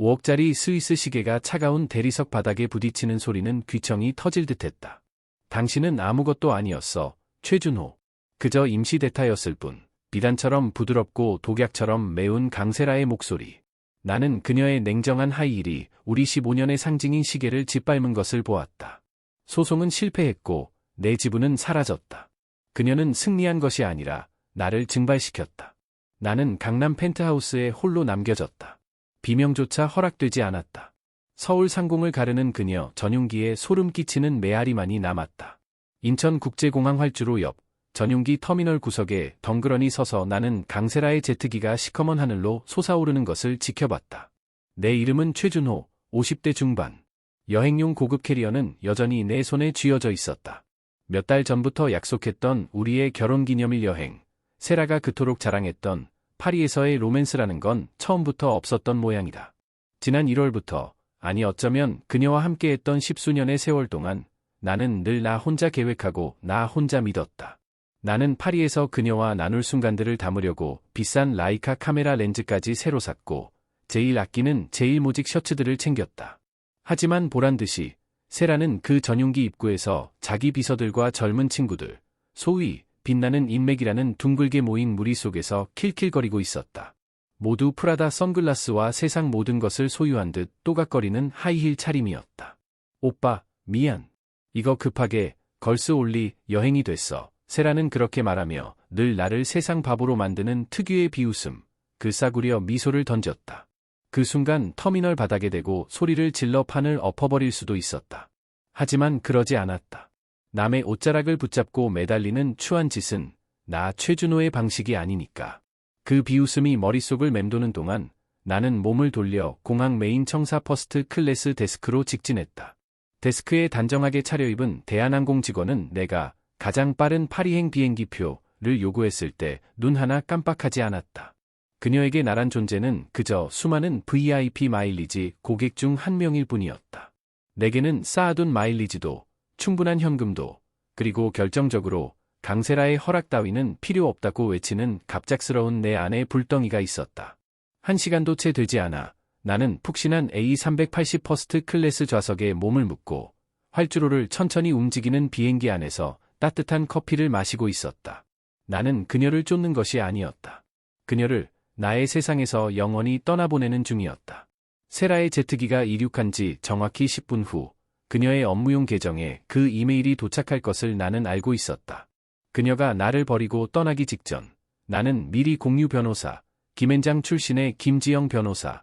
5억짜리 스위스 시계가 차가운 대리석 바닥에 부딪히는 소리는 귀청이 터질 듯했다. 당신은 아무것도 아니었어, 최준호. 그저 임시 대타였을 뿐. 비단처럼 부드럽고 독약처럼 매운 강세라의 목소리. 나는 그녀의 냉정한 하이힐이 우리 15년의 상징인 시계를 짓밟은 것을 보았다. 소송은 실패했고 내 지분은 사라졌다. 그녀는 승리한 것이 아니라 나를 증발시켰다. 나는 강남 펜트하우스에 홀로 남겨졌다. 비명조차 허락되지 않았다. 서울 상공을 가르는 그녀 전용기에 소름 끼치는 메아리만이 남았다. 인천국제공항 활주로 옆 전용기 터미널 구석에 덩그러니 서서 나는 강세라의 제트기가 시커먼 하늘로 솟아오르는 것을 지켜봤다. 내 이름은 최준호, 50대 중반. 여행용 고급 캐리어는 여전히 내 손에 쥐어져 있었다. 몇 달 전부터 약속했던 우리의 결혼기념일 여행, 세라가 그토록 자랑했던 파리에서의 로맨스라는 건 처음부터 없었던 모양이다. 지난 1월부터, 아니 어쩌면 그녀와 함께했던 10수년의 세월 동안 나는 늘 나 혼자 계획하고 나 혼자 믿었다. 나는 파리에서 그녀와 나눌 순간들을 담으려고 비싼 라이카 카메라 렌즈까지 새로 샀고 제일 아끼는 제일모직 셔츠들을 챙겼다. 하지만 보란듯이 세라는 그 전용기 입구에서 자기 비서들과 젊은 친구들, 소위 빛나는 인맥이라는 둥글게 모인 무리 속에서 킬킬거리고 있었다. 모두 프라다 선글라스와 세상 모든 것을 소유한 듯 또각거리는 하이힐 차림이었다. 오빠, 미안. 이거 급하게 걸스 올리 여행이 됐어. 세라는 그렇게 말하며 늘 나를 세상 바보로 만드는 특유의 비웃음, 그 싸구려 미소를 던졌다. 그 순간 터미널 바닥에 대고 소리를 질러 판을 엎어버릴 수도 있었다. 하지만 그러지 않았다. 남의 옷자락을 붙잡고 매달리는 추한 짓은 나 최준호의 방식이 아니니까. 그 비웃음이 머릿속을 맴도는 동안 나는 몸을 돌려 공항 메인 청사 퍼스트 클래스 데스크로 직진했다. 데스크에 단정하게 차려입은 대한항공 직원은 내가 가장 빠른 파리행 비행기표를 요구했을 때 눈 하나 깜빡하지 않았다. 그녀에게 나란 존재는 그저 수많은 VIP 마일리지 고객 중 한 명일 뿐이었다. 내게는 쌓아둔 마일리지도, 충분한 현금도, 그리고 결정적으로 강세라의 허락 따위는 필요 없다고 외치는 갑작스러운 내 안에 불덩이가 있었다. 1시간도 채 되지 않아 나는 푹신한 A380 퍼스트 클래스 좌석에 몸을 묻고 활주로를 천천히 움직이는 비행기 안에서 따뜻한 커피를 마시고 있었다. 나는 그녀를 쫓는 것이 아니었다. 그녀를 나의 세상에서 영원히 떠나보내는 중이었다. 세라의 제트기가 이륙한 지 정확히 10분 후 그녀의 업무용 계정에 그 이메일이 도착할 것을 나는 알고 있었다. 그녀가 나를 버리고 떠나기 직전 나는 미리 공유 변호사, 김앤장 출신의 김지영 변호사를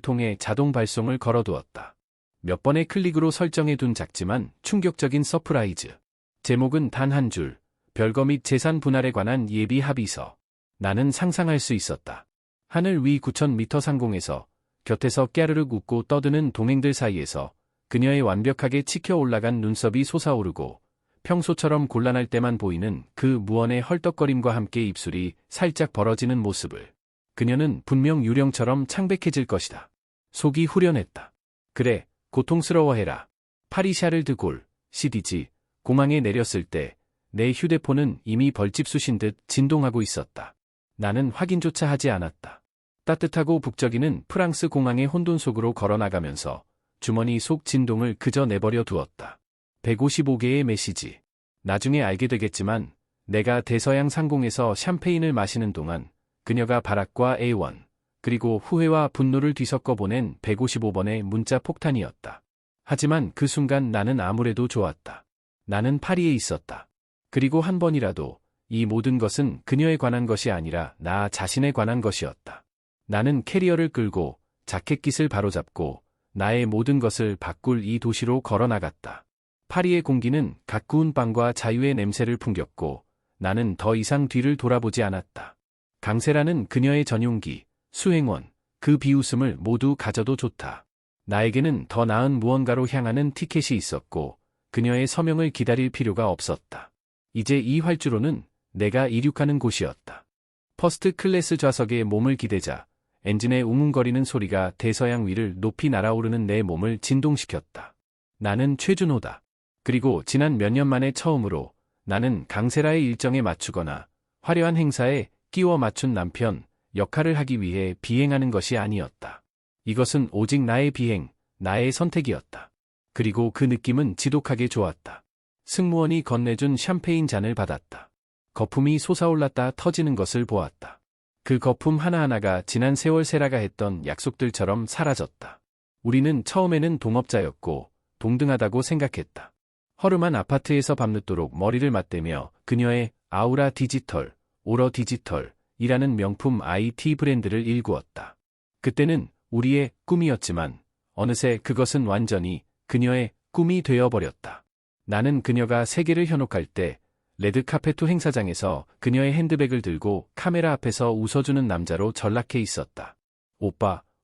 통해 자동 발송을 걸어두었다. 몇 번의 클릭으로 설정해둔 작지만 충격적인 서프라이즈. 제목은 단 한 줄, 별거 및 재산 분할에 관한 예비 합의서. 나는 상상할 수 있었다. 하늘 위 9,000m 상공에서 곁에서 깨르륵 웃고 떠드는 동행들 사이에서 그녀의 완벽하게 치켜 올라간 눈썹이 솟아오르고 평소처럼 곤란할 때만 보이는 그 무언의 헐떡거림과 함께 입술이 살짝 벌어지는 모습을. 그녀는 분명 유령처럼 창백해질 것이다. 속이 후련했다. 그래, 고통스러워해라. 파리 샤를 드골, CDG, 공항에 내렸을 때 내 휴대폰은 이미 벌집 쑤신 듯 진동하고 있었다. 나는 확인조차 하지 않았다. 따뜻하고 북적이는 프랑스 공항의 혼돈 속으로 걸어나가면서 주머니 속 진동을 그저 내버려 두었다. 155개의 메시지. 나중에 알게 되겠지만 내가 대서양 상공에서 샴페인을 마시는 동안 그녀가 바락과 A1 그리고 후회와 분노를 뒤섞어 보낸 155번의 문자 폭탄이었다. 하지만 그 순간 나는 아무래도 좋았다. 나는 파리에 있었다. 그리고 한 번이라도 이 모든 것은 그녀에 관한 것이 아니라 나 자신에 관한 것이었다. 나는 캐리어를 끌고 자켓깃을 바로잡고 나의 모든 것을 바꿀 이 도시로 걸어나갔다. 파리의 공기는 갓 구운 빵과 자유의 냄새를 풍겼고 나는 더 이상 뒤를 돌아보지 않았다. 강세라는 그녀의 전용기, 수행원, 그 비웃음을 모두 가져도 좋다. 나에게는 더 나은 무언가로 향하는 티켓이 있었고 그녀의 서명을 기다릴 필요가 없었다. 이제 이 활주로는 내가 이륙하는 곳이었다. 퍼스트 클래스 좌석에 몸을 기대자 엔진의 웅웅거리는 소리가 대서양 위를 높이 날아오르는 내 몸을 진동시켰다. 나는 최준호다. 그리고 지난 몇 년 만에 처음으로 나는 강세라의 일정에 맞추거나 화려한 행사에 끼워 맞춘 남편 역할을 하기 위해 비행하는 것이 아니었다. 이것은 오직 나의 비행, 나의 선택이었다. 그리고 그 느낌은 지독하게 좋았다. 승무원이 건네준 샴페인 잔을 받았다. 거품이 솟아올랐다 터지는 것을 보았다. 그 거품 하나하나가 지난 세월 세라가 했던 약속들처럼 사라졌다. 우리는 처음에는 동업자였고 동등하다고 생각했다. 허름한 아파트에서 밤늦도록 머리를 맞대며 그녀의 아우라 디지털, 오러 디지털이라는 명품 IT 브랜드를 일구었다. 그때는 우리의 꿈이었지만 어느새 그것은 완전히 그녀의 꿈이 되어버렸다. 나는 그녀가 세계를 현혹할 때 레드카페토 행사장에서 그녀의 핸드백을 들고 카메라 앞에서 웃어주는 남자로 전락해 있었다.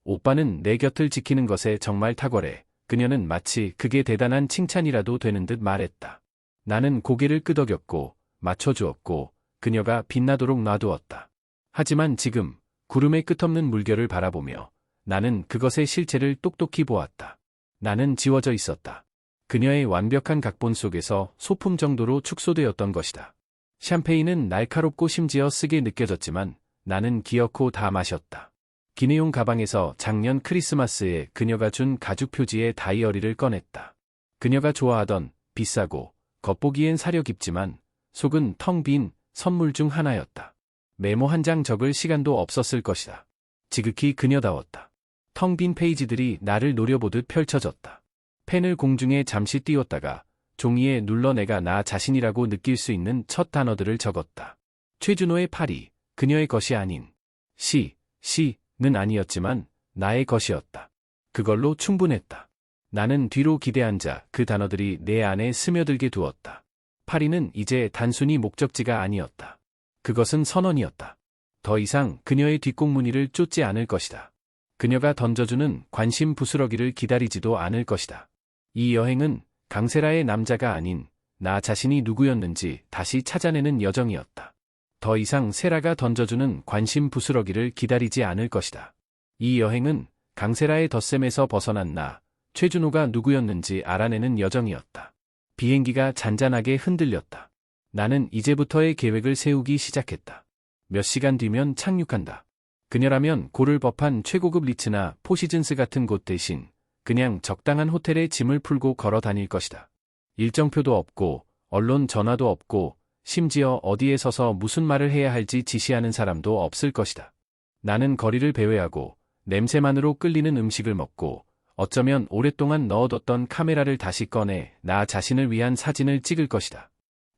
오빠는 내 곁을 지키는 것에 정말 탁월해. 그녀는 마치 그게 대단한 칭찬이라도 되는 듯 말했다. 나는 고개를 끄덕였고 맞춰주었고 그녀가 빛나도록 놔두었다. 하지만 지금 구름의 끝없는 물결을 바라보며 나는 그것의 실체를 똑똑히 보았다. 나는 지워져 있었다. 그녀의 완벽한 각본 속에서 소품 정도로 축소되었던 것이다. 샴페인은 날카롭고 심지어 쓰게 느껴졌지만 나는 기어코 다 마셨다. 기내용 가방에서 작년 크리스마스에 그녀가 준 가죽 표지의 다이어리를 꺼냈다. 그녀가 좋아하던 비싸고 겉보기엔 사려 깊지만 속은 텅 빈 선물 중 하나였다. 메모 한 장 적을 시간도 없었을 것이다. 지극히 그녀다웠다. 텅 빈 페이지들이 나를 노려보듯 펼쳐졌다. 펜을 공중에 잠시 띄웠다가 종이에 눌러 내가 나 자신이라고 느낄 수 있는 첫 단어들을 적었다. 최준호의 파리, 그녀의 것이 아닌 시는 아니었지만 나의 것이었다. 그걸로 충분했다. 나는 뒤로 기대앉아 그 단어들이 내 안에 스며들게 두었다. 파리는 이제 단순히 목적지가 아니었다. 그것은 선언이었다. 더 이상 그녀의 뒷공무니를 쫓지 않을 것이다. 그녀가 던져주는 관심 부스러기를 기다리지도 않을 것이다. 이 여행은 강세라의 남자가 아닌 나 자신이 누구였는지 다시 찾아내는 여정이었다. 더 이상 세라가 던져주는 관심 부스러기를 기다리지 않을 것이다. 이 여행은 강세라의 덧셈에서 벗어난 나, 최준호가 누구였는지 알아내는 여정이었다. 비행기가 잔잔하게 흔들렸다. 나는 이제부터의 계획을 세우기 시작했다. 몇 시간 뒤면 착륙한다. 그녀라면 고를 법한 최고급 리츠나 포시즌스 같은 곳 대신 그냥 적당한 호텔에 짐을 풀고 걸어 다닐 것이다. 일정표도 없고 언론 전화도 없고 심지어 어디에 서서 무슨 말을 해야 할지 지시하는 사람도 없을 것이다. 나는 거리를 배회하고 냄새만으로 끌리는 음식을 먹고 어쩌면 오랫동안 넣어뒀던 카메라를 다시 꺼내 나 자신을 위한 사진을 찍을 것이다.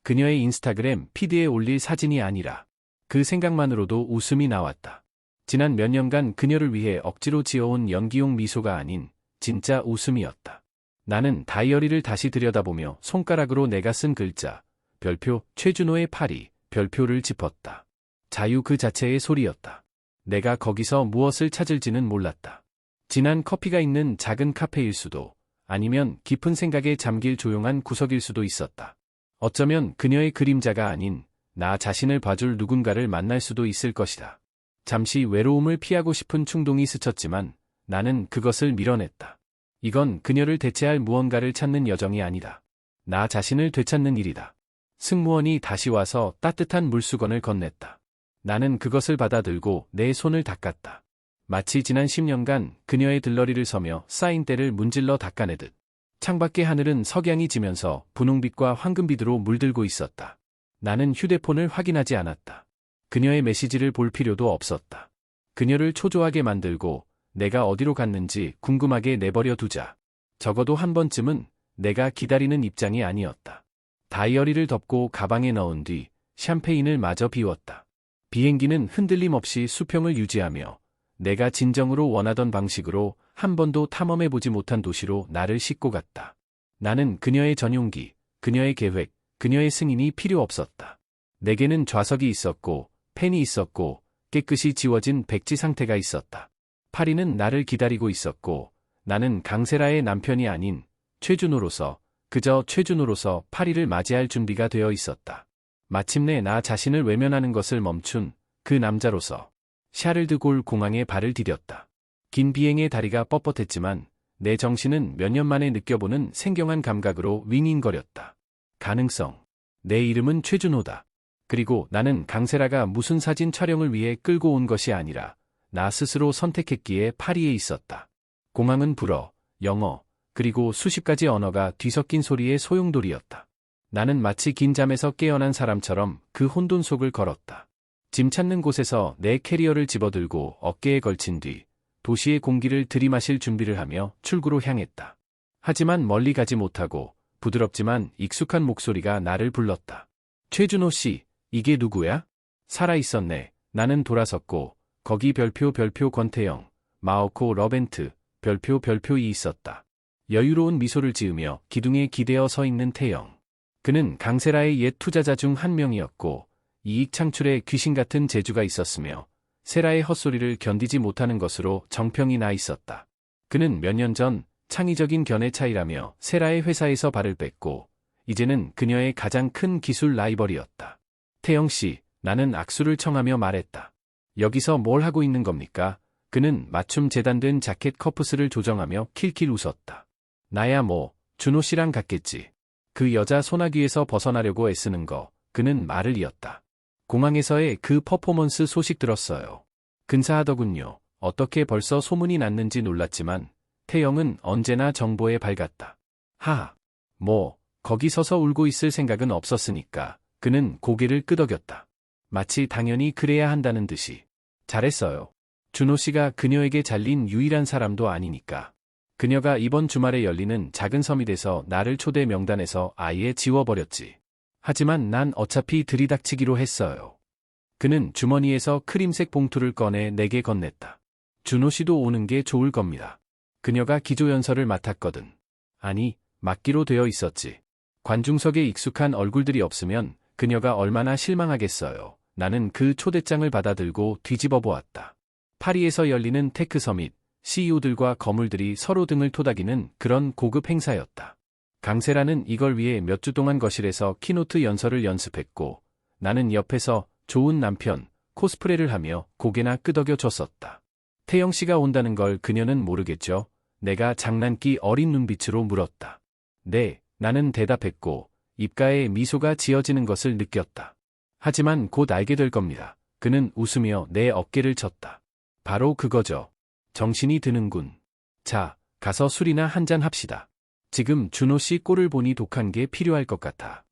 그녀의 인스타그램 피드에 올릴 사진이 아니라 그 생각만으로도 웃음이 나왔다. 지난 몇 년간 그녀를 위해 억지로 지어온 연기용 미소가 아닌 진짜 웃음이었다. 나는 다이어리를 다시 들여다보며 손가락으로 내가 쓴 글자, 별표, 최준호의 파리, 별표를 짚었다. 자유 그 자체의 소리였다. 내가 거기서 무엇을 찾을지는 몰랐다. 진한 커피가 있는 작은 카페일 수도, 아니면 깊은 생각에 잠길 조용한 구석일 수도 있었다. 어쩌면 그녀의 그림자가 아닌 나 자신을 봐줄 누군가를 만날 수도 있을 것이다. 잠시 외로움을 피하고 싶은 충동이 스쳤지만 나는 그것을 밀어냈다. 이건 그녀를 대체할 무언가를 찾는 여정이 아니다. 나 자신을 되찾는 일이다. 승무원이 다시 와서 따뜻한 물수건을 건넸다. 나는 그것을 받아들고 내 손을 닦았다. 마치 지난 10년간 그녀의 들러리를 서며 쌓인 때를 문질러 닦아내듯. 창밖의 하늘은 석양이 지면서 분홍빛과 황금빛으로 물들고 있었다. 나는 휴대폰을 확인하지 않았다. 그녀의 메시지를 볼 필요도 없었다. 그녀를 초조하게 만들고 내가 어디로 갔는지 궁금하게 내버려 두자. 적어도 한 번쯤은 내가 기다리는 입장이 아니었다. 다이어리를 덮고 가방에 넣은 뒤 샴페인을 마저 비웠다. 비행기는 흔들림 없이 수평을 유지하며 내가 진정으로 원하던 방식으로 한 번도 탐험해보지 못한 도시로 나를 싣고 갔다. 나는 그녀의 전용기, 그녀의 계획, 그녀의 승인이 필요 없었다. 내게는 좌석이 있었고 펜이 있었고 깨끗이 지워진 백지 상태가 있었다. 파리는 나를 기다리고 있었고 나는 강세라의 남편이 아닌 최준호로서 그저 최준호로서 파리를 맞이할 준비가 되어 있었다. 마침내 나 자신을 외면하는 것을 멈춘 그 남자로서 샤를드골 공항에 발을 디뎠다. 긴 비행의 다리가 뻣뻣했지만 내 정신은 몇 년 만에 느껴보는 생경한 감각으로 윙윙거렸다. 가능성. 내 이름은 최준호다. 그리고 나는 강세라가 무슨 사진 촬영을 위해 끌고 온 것이 아니라 나 스스로 선택했기에 파리에 있었다. 공항은 불어, 영어, 그리고 수십 가지 언어가 뒤섞인 소리의 소용돌이였다. 나는 마치 긴 잠에서 깨어난 사람처럼 그 혼돈 속을 걸었다. 짐 찾는 곳에서 내 캐리어를 집어들고 어깨에 걸친 뒤 도시의 공기를 들이마실 준비를 하며 출구로 향했다. 하지만 멀리 가지 못하고 부드럽지만 익숙한 목소리가 나를 불렀다. 최준호 씨, 이게 누구야? 살아있었네. 나는 돌아섰고 거기 별표 권태영, 마오코 러벤트, 별표이 있었다. 여유로운 미소를 지으며 기둥에 기대어 서 있는 태영. 그는 강세라의 옛 투자자 중 한 명이었고 이익 창출에 귀신 같은 재주가 있었으며 세라의 헛소리를 견디지 못하는 것으로 정평이 나 있었다. 그는 몇 년 전 창의적인 견해 차이라며 세라의 회사에서 발을 뺐고 이제는 그녀의 가장 큰 기술 라이벌이었다. 태영 씨, 나는 악수를 청하며 말했다. 여기서 뭘 하고 있는 겁니까? 그는 맞춤 재단된 자켓 커프스를 조정하며 킬킬 웃었다. 나야 뭐, 준호 씨랑 같겠지. 그 여자 소나귀에서 벗어나려고 애쓰는 거, 그는 말을 이었다. 공항에서의 그 퍼포먼스 소식 들었어요. 근사하더군요. 어떻게 벌써 소문이 났는지 놀랐지만 태영은 언제나 정보에 밝았다. 하하. 뭐, 거기 서서 울고 있을 생각은 없었으니까. 그는 고개를 끄덕였다. 마치 당연히 그래야 한다는 듯이. 잘했어요. 준호 씨가 그녀에게 잘린 유일한 사람도 아니니까. 그녀가 이번 주말에 열리는 작은 서밋에서 나를 초대 명단에서 아예 지워버렸지. 하지만 난 어차피 들이닥치기로 했어요. 그는 주머니에서 크림색 봉투를 꺼내 내게 건넸다. 준호 씨도 오는 게 좋을 겁니다. 그녀가 기조연설을 맡았거든. 아니, 맡기로 되어 있었지. 관중석에 익숙한 얼굴들이 없으면 그녀가 얼마나 실망하겠어요. 나는 그 초대장을 받아들고 뒤집어 보았다. 파리에서 열리는 테크 서밋, CEO들과 거물들이 서로 등을 토닥이는 그런 고급 행사였다. 강세라는 이걸 위해 몇 주 동안 거실에서 키노트 연설을 연습했고 나는 옆에서 좋은 남편, 코스프레를 하며 고개나 끄덕여 줬었다. 태영 씨가 온다는 걸 그녀는 모르겠죠? 내가 장난기 어린 눈빛으로 물었다. 네, 나는 대답했고 입가에 미소가 지어지는 것을 느꼈다. 하지만 곧 알게 될 겁니다. 그는 웃으며 내 어깨를 쳤다. 바로 그거죠. 정신이 드는군. 자, 가서 술이나 한잔 합시다. 지금 준호 씨 꼴을 보니 독한 게 필요할 것 같아.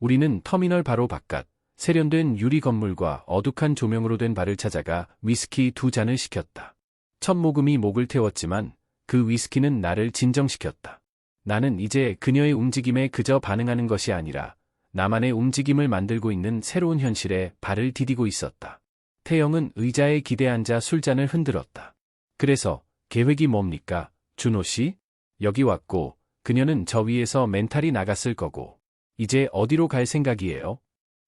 우리는 터미널 바로 바깥, 세련된 유리 건물과 어둑한 조명으로 된 바를 찾아가 위스키 2잔을 시켰다. 첫 모금이 목을 태웠지만 그 위스키는 나를 진정시켰다. 나는 이제 그녀의 움직임에 그저 반응하는 것이 아니라 나만의 움직임을 만들고 있는 새로운 현실에 발을 디디고 있었다. 태영은 의자에 기대앉아 술잔을 흔들었다. 그래서 계획이 뭡니까, 준호 씨? 여기 왔고 그녀는 저 위에서 멘탈이 나갔을 거고 이제 어디로 갈 생각이에요?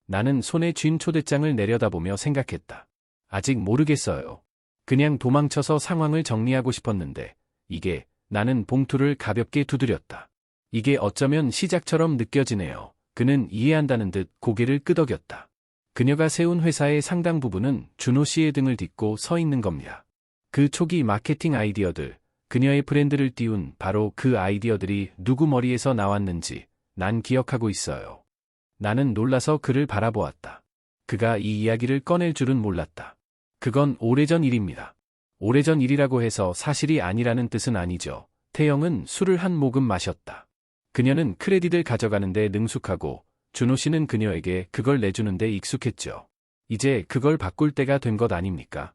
나는 손에 쥔 초대장을 내려다보며 생각했다. 아직 모르겠어요. 그냥 도망쳐서 상황을 정리하고 싶었는데 이게 나는 봉투를 가볍게 두드렸다. 이게 어쩌면 시작처럼 느껴지네요. 그는 이해한다는 듯 고개를 끄덕였다. 그녀가 세운 회사의 상당 부분은 준호 씨의 등을 딛고 서 있는 겁니다. 그 초기 마케팅 아이디어들, 그녀의 브랜드를 띄운 바로 그 아이디어들이 누구 머리에서 나왔는지 난 기억하고 있어요. 나는 놀라서 그를 바라보았다. 그가 이 이야기를 꺼낼 줄은 몰랐다. 그건 오래전 일입니다. 오래전 일이라고 해서 사실이 아니라는 뜻은 아니죠. 태영은 술을 한 모금 마셨다. 그녀는 크레딧을 가져가는데 능숙하고 준호 씨는 그녀에게 그걸 내주는데 익숙했죠. 이제 그걸 바꿀 때가 된 것 아닙니까?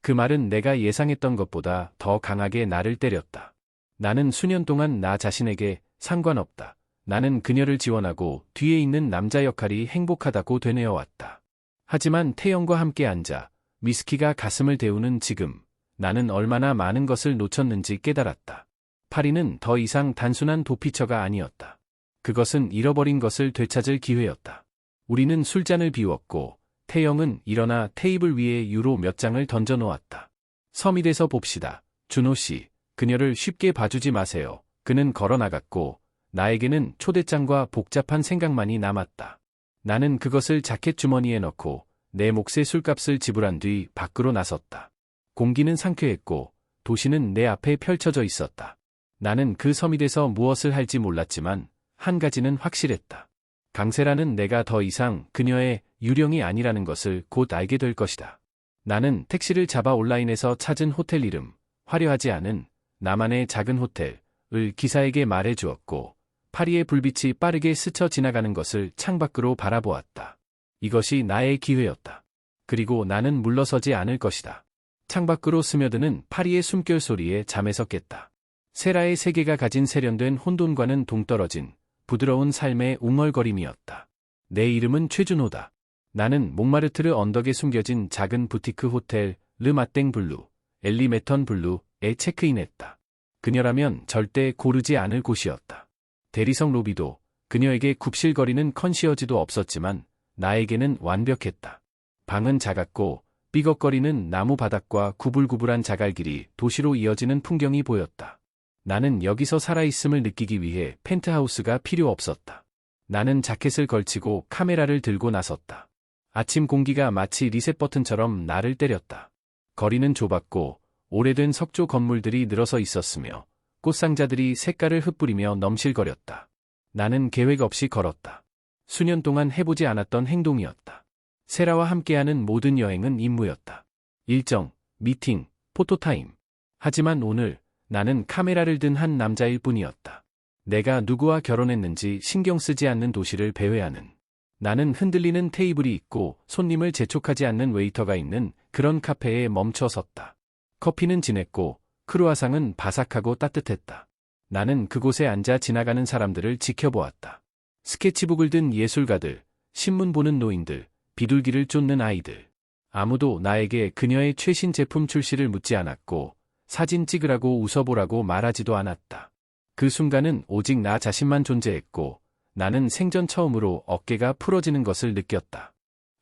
그 말은 내가 예상했던 것보다 더 강하게 나를 때렸다. 나는 수년 동안 나 자신에게 상관없다. 나는 그녀를 지원하고 뒤에 있는 남자 역할이 행복하다고 되뇌어왔다. 하지만 태영과 함께 앉아 위스키가 가슴을 데우는 지금 나는 얼마나 많은 것을 놓쳤는지 깨달았다. 파리는 더 이상 단순한 도피처가 아니었다. 그것은 잃어버린 것을 되찾을 기회였다. 우리는 술잔을 비웠고 태영은 일어나 테이블 위에 유로 몇 장을 던져놓았다. 서밋에서 봅시다. 준호 씨, 그녀를 쉽게 봐주지 마세요. 그는 걸어나갔고 나에게는 초대장과 복잡한 생각만이 남았다. 나는 그것을 자켓 주머니에 넣고 내 몫의 술값을 지불한 뒤 밖으로 나섰다. 공기는 상쾌했고 도시는 내 앞에 펼쳐져 있었다. 나는 그 서밋에서 무엇을 할지 몰랐지만 한 가지는 확실했다. 강세라는 내가 더 이상 그녀의 유령이 아니라는 것을 곧 알게 될 것이다. 나는 택시를 잡아 온라인에서 찾은 호텔 이름, 화려하지 않은 나만의 작은 호텔을 기사에게 말해 주었고, 파리의 불빛이 빠르게 스쳐 지나가는 것을 창밖으로 바라보았다. 이것이 나의 기회였다. 그리고 나는 물러서지 않을 것이다. 창밖으로 스며드는 파리의 숨결 소리에 잠에서 깼다. 세라의 세계가 가진 세련된 혼돈과는 동떨어진 부드러운 삶의 웅얼거림이었다. 내 이름은 최준호다. 나는 몽마르트르 언덕에 숨겨진 작은 부티크 호텔 르 마땡 블루, 엘리 메턴 블루에 체크인했다. 그녀라면 절대 고르지 않을 곳이었다. 대리석 로비도 그녀에게 굽실거리는 컨시어지도 없었지만 나에게는 완벽했다. 방은 작았고 삐걱거리는 나무 바닥과 구불구불한 자갈길이 도시로 이어지는 풍경이 보였다. 나는 여기서 살아있음을 느끼기 위해 펜트하우스가 필요 없었다. 나는 자켓을 걸치고 카메라를 들고 나섰다. 아침 공기가 마치 리셋 버튼처럼 나를 때렸다. 거리는 좁았고 오래된 석조 건물들이 늘어서 있었으며 꽃상자들이 색깔을 흩뿌리며 넘실거렸다. 나는 계획 없이 걸었다. 수년 동안 해보지 않았던 행동이었다. 세라와 함께하는 모든 여행은 임무였다. 일정, 미팅, 포토타임. 하지만 오늘 나는 카메라를 든 한 남자일 뿐이었다. 내가 누구와 결혼했는지 신경 쓰지 않는 도시를 배회하는. 나는 흔들리는 테이블이 있고 손님을 재촉하지 않는 웨이터가 있는 그런 카페에 멈춰 섰다. 커피는 진했고 크루아상은 바삭하고 따뜻했다. 나는 그곳에 앉아 지나가는 사람들을 지켜보았다. 스케치북을 든 예술가들, 신문 보는 노인들, 비둘기를 쫓는 아이들. 아무도 나에게 그녀의 최신 제품 출시를 묻지 않았고 사진 찍으라고 웃어보라고 말하지도 않았다. 그 순간은 오직 나 자신만 존재했고 나는 생전 처음으로 어깨가 풀어지는 것을 느꼈다.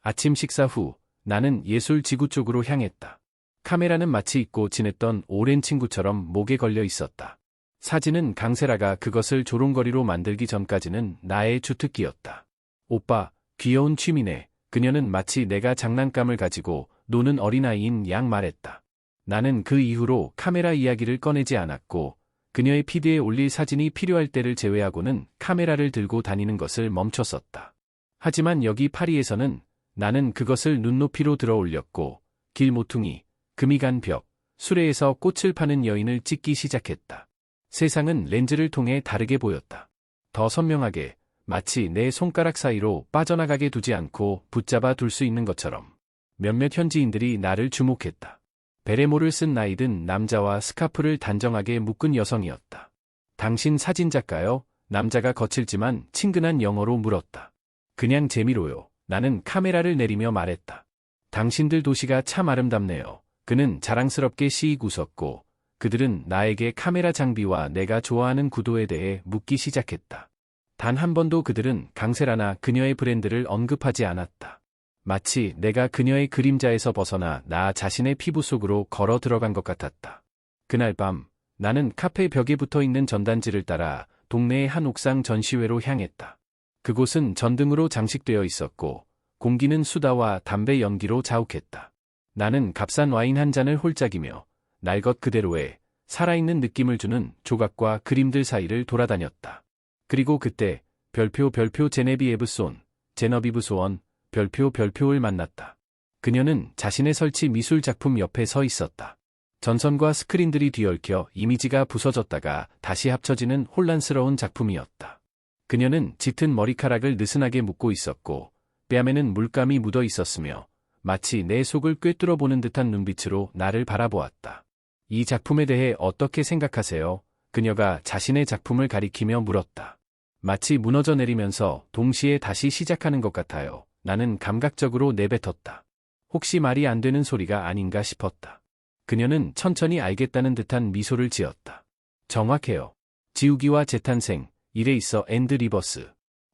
아침 식사 후 나는 예술 지구 쪽으로 향했다. 카메라는 마치 잊고 지냈던 오랜 친구처럼 목에 걸려 있었다. 사진은 강세라가 그것을 조롱거리로 만들기 전까지는 나의 주특기였다. 오빠, 귀여운 취미네. 그녀는 마치 내가 장난감을 가지고 노는 어린아이인 양 말했다. 나는 그 이후로 카메라 이야기를 꺼내지 않았고 그녀의 피드에 올릴 사진이 필요할 때를 제외하고는 카메라를 들고 다니는 것을 멈췄었다. 하지만 여기 파리에서는 나는 그것을 눈높이로 들어 올렸고 길 모퉁이, 금이 간 벽, 수레에서 꽃을 파는 여인을 찍기 시작했다. 세상은 렌즈를 통해 다르게 보였다. 더 선명하게, 마치 내 손가락 사이로 빠져나가게 두지 않고 붙잡아 둘 수 있는 것처럼. 몇몇 현지인들이 나를 주목했다. 베레모를 쓴 나이든 남자와 스카프를 단정하게 묶은 여성이었다. 당신 사진작가요? 남자가 거칠지만 친근한 영어로 물었다. 그냥 재미로요. 나는 카메라를 내리며 말했다. 당신들 도시가 참 아름답네요. 그는 자랑스럽게 씩 웃었고 그들은 나에게 카메라 장비와 내가 좋아하는 구도에 대해 묻기 시작했다. 단 한 번도 그들은 강세라나 그녀의 브랜드를 언급하지 않았다. 마치 내가 그녀의 그림자에서 벗어나 나 자신의 피부 속으로 걸어 들어간 것 같았다. 그날 밤 나는 카페 벽에 붙어있는 전단지를 따라 동네의 한 옥상 전시회로 향했다. 그곳은 전등으로 장식되어 있었고 공기는 수다와 담배 연기로 자욱했다. 나는 값싼 와인 한 잔을 홀짝이며 날 것 그대로의 살아있는 느낌을 주는 조각과 그림들 사이를 돌아다녔다. 그리고 그때 별표 제네비에브 손, 제너비브 소원, 별표를 만났다. 그녀는 자신의 설치 미술 작품 옆에 서 있었다. 전선과 스크린들이 뒤얽혀 이미지가 부서졌다가 다시 합쳐지는 혼란스러운 작품이었다. 그녀는 짙은 머리카락을 느슨하게 묶고 있었고 뺨에는 물감이 묻어 있었으며 마치 내 속을 꿰뚫어 보는 듯한 눈빛으로 나를 바라보았다. 이 작품에 대해 어떻게 생각하세요? 그녀가 자신의 작품을 가리키며 물었다. 마치 무너져 내리면서 동시에 다시 시작하는 것 같아요. 나는 감각적으로 내뱉었다. 혹시 말이 안 되는 소리가 아닌가 싶었다. 그녀는 천천히 알겠다는 듯한 미소를 지었다. 정확해요. 지우기와 재탄생, 일에 있어 엔드 리버스.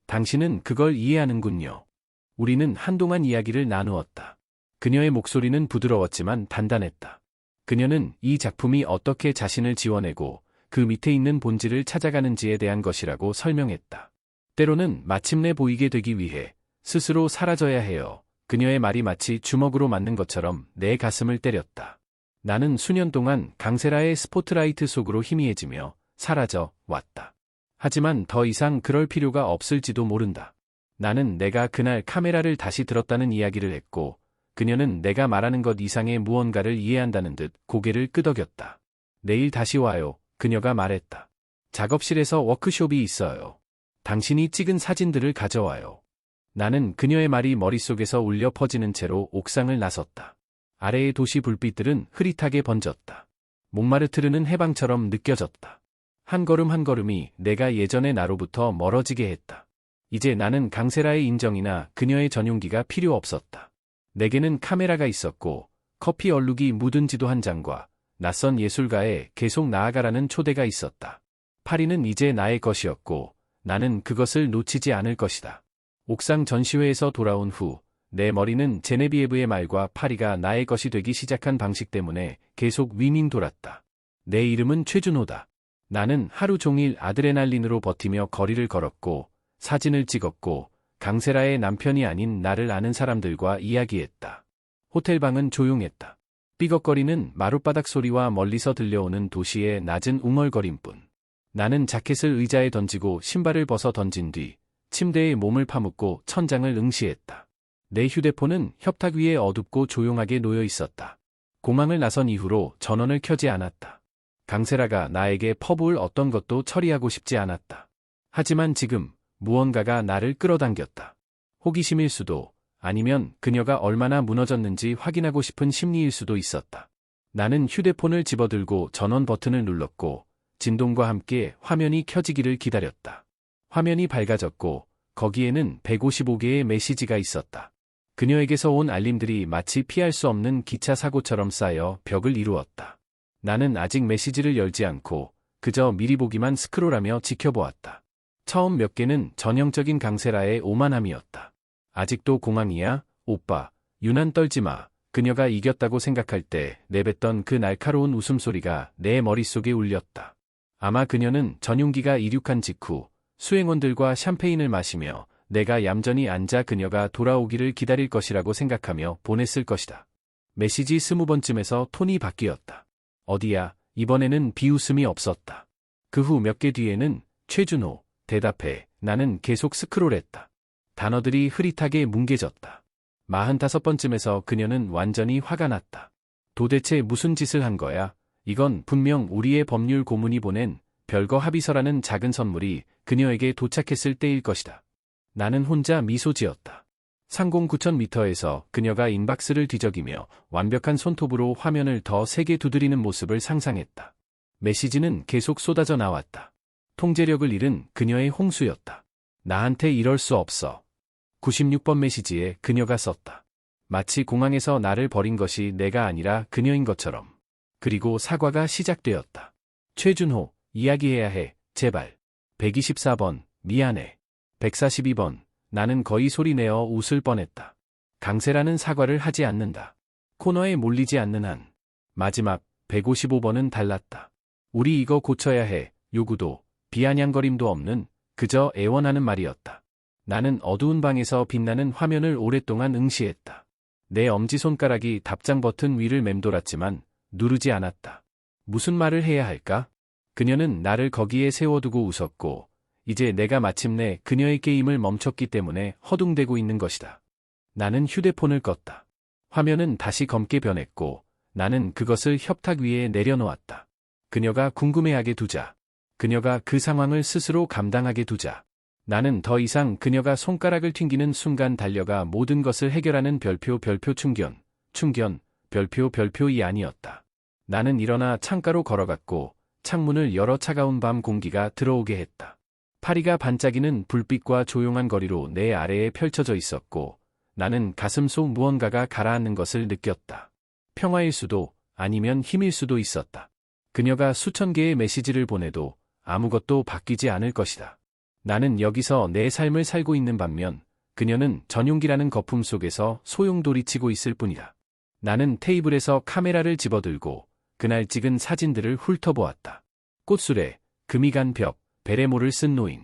당신은 그걸 이해하는군요. 우리는 한동안 이야기를 나누었다. 그녀의 목소리는 부드러웠지만 단단했다. 그녀는 이 작품이 어떻게 자신을 지워내고 그 밑에 있는 본질을 찾아가는지에 대한 것이라고 설명했다. 때로는 마침내 보이게 되기 위해 스스로 사라져야 해요. 그녀의 말이 마치 주먹으로 맞는 것처럼 내 가슴을 때렸다. 나는 수년 동안 강세라의 스포트라이트 속으로 희미해지며 사라져 왔다. 하지만 더 이상 그럴 필요가 없을지도 모른다. 나는 내가 그날 카메라를 다시 들었다는 이야기를 했고 그녀는 내가 말하는 것 이상의 무언가를 이해한다는 듯 고개를 끄덕였다. 내일 다시 와요. 그녀가 말했다. 작업실에서 워크숍이 있어요. 당신이 찍은 사진들을 가져와요. 나는 그녀의 말이 머릿속에서 울려 퍼지는 채로 옥상을 나섰다. 아래의 도시 불빛들은 흐릿하게 번졌다. 몽마르트르는 해방처럼 느껴졌다. 한 걸음 한 걸음이 내가 예전의 나로부터 멀어지게 했다. 이제 나는 강세라의 인정이나 그녀의 전용기가 필요 없었다. 내게는 카메라가 있었고 커피 얼룩이 묻은 지도 한 장과 낯선 예술가에 계속 나아가라는 초대가 있었다. 파리는 이제 나의 것이었고 나는 그것을 놓치지 않을 것이다. 옥상 전시회에서 돌아온 후 내 머리는 제네비에브의 말과 파리가 나의 것이 되기 시작한 방식 때문에 계속 윙윙 돌았다. 내 이름은 최준호다. 나는 하루 종일 아드레날린으로 버티며 거리를 걸었고 사진을 찍었고 강세라의 남편이 아닌 나를 아는 사람들과 이야기했다. 호텔방은 조용했다. 삐걱거리는 마룻바닥 소리와 멀리서 들려오는 도시의 낮은 웅얼거림뿐. 나는 자켓을 의자에 던지고 신발을 벗어 던진 뒤 침대에 몸을 파묻고 천장을 응시했다. 내 휴대폰은 협탁 위에 어둡고 조용하게 놓여 있었다. 공항을 나선 이후로 전원을 켜지 않았다. 강세라가 나에게 퍼부을 어떤 것도 처리하고 싶지 않았다. 하지만 지금 무언가가 나를 끌어당겼다. 호기심일 수도 아니면 그녀가 얼마나 무너졌는지 확인하고 싶은 심리일 수도 있었다. 나는 휴대폰을 집어들고 전원 버튼을 눌렀고 진동과 함께 화면이 켜지기를 기다렸다. 화면이 밝아졌고 거기에는 155개의 메시지가 있었다. 그녀에게서 온 알림들이 마치 피할 수 없는 기차 사고처럼 쌓여 벽을 이루었다. 나는 아직 메시지를 열지 않고 그저 미리 보기만 스크롤하며 지켜보았다. 처음 몇 개는 전형적인 강세라의 오만함이었다. 아직도 공항이야? 오빠, 유난 떨지 마. 그녀가 이겼다고 생각할 때 내뱉던 그 날카로운 웃음소리가 내 머릿속에 울렸다. 아마 그녀는 전용기가 이륙한 직후 수행원들과 샴페인을 마시며 내가 얌전히 앉아 그녀가 돌아오기를 기다릴 것이라고 생각하며 보냈을 것이다. 메시지 20번쯤에서 톤이 바뀌었다. 어디야? 이번에는 비웃음이 없었다. 그 후 몇 개 뒤에는 최준호, 대답해. 나는 계속 스크롤했다. 단어들이 흐릿하게 뭉개졌다. 45번쯤에서 그녀는 완전히 화가 났다. 도대체 무슨 짓을 한 거야? 이건 분명 우리의 법률 고문이 보낸 별거 합의서라는 작은 선물이 그녀에게 도착했을 때일 것이다. 나는 혼자 미소 지었다. 상공 9,000m에서 그녀가 인박스를 뒤적이며 완벽한 손톱으로 화면을 더 세게 두드리는 모습을 상상했다. 메시지는 계속 쏟아져 나왔다. 통제력을 잃은 그녀의 홍수였다. 나한테 이럴 수 없어. 96번 메시지에 그녀가 썼다. 마치 공항에서 나를 버린 것이 내가 아니라 그녀인 것처럼. 그리고 사과가 시작되었다. 최준호, 이야기해야 해, 제발. 124번, 미안해. 142번, 나는 거의 소리내어 웃을 뻔했다. 강세라는 사과를 하지 않는다. 코너에 몰리지 않는 한. 마지막, 155번은 달랐다. 우리 이거 고쳐야 해, 요구도, 비아냥거림도 없는, 그저 애원하는 말이었다. 나는 어두운 방에서 빛나는 화면을 오랫동안 응시했다. 내 엄지손가락이 답장 버튼 위를 맴돌았지만, 누르지 않았다. 무슨 말을 해야 할까? 그녀는 나를 거기에 세워두고 웃었고, 이제 내가 마침내 그녀의 게임을 멈췄기 때문에 허둥대고 있는 것이다. 나는 휴대폰을 껐다. 화면은 다시 검게 변했고, 나는 그것을 협탁 위에 내려놓았다. 그녀가 궁금해하게 두자. 그녀가 그 상황을 스스로 감당하게 두자. 나는 더 이상 그녀가 손가락을 튕기는 순간 달려가 모든 것을 해결하는 별표 충견, 별표이 아니었다. 나는 일어나 창가로 걸어갔고 창문을 열어 차가운 밤 공기가 들어오게 했다. 파리가 반짝이는 불빛과 조용한 거리로 내 아래에 펼쳐져 있었고 나는 가슴 속 무언가가 가라앉는 것을 느꼈다. 평화일 수도 아니면 힘일 수도 있었다. 그녀가 수천 개의 메시지를 보내도 아무것도 바뀌지 않을 것이다. 나는 여기서 내 삶을 살고 있는 반면 그녀는 전용기라는 거품 속에서 소용돌이치고 있을 뿐이다. 나는 테이블에서 카메라를 집어들고 그날 찍은 사진들을 훑어보았다. 꽃수레, 금이 간 벽, 베레모를 쓴 노인.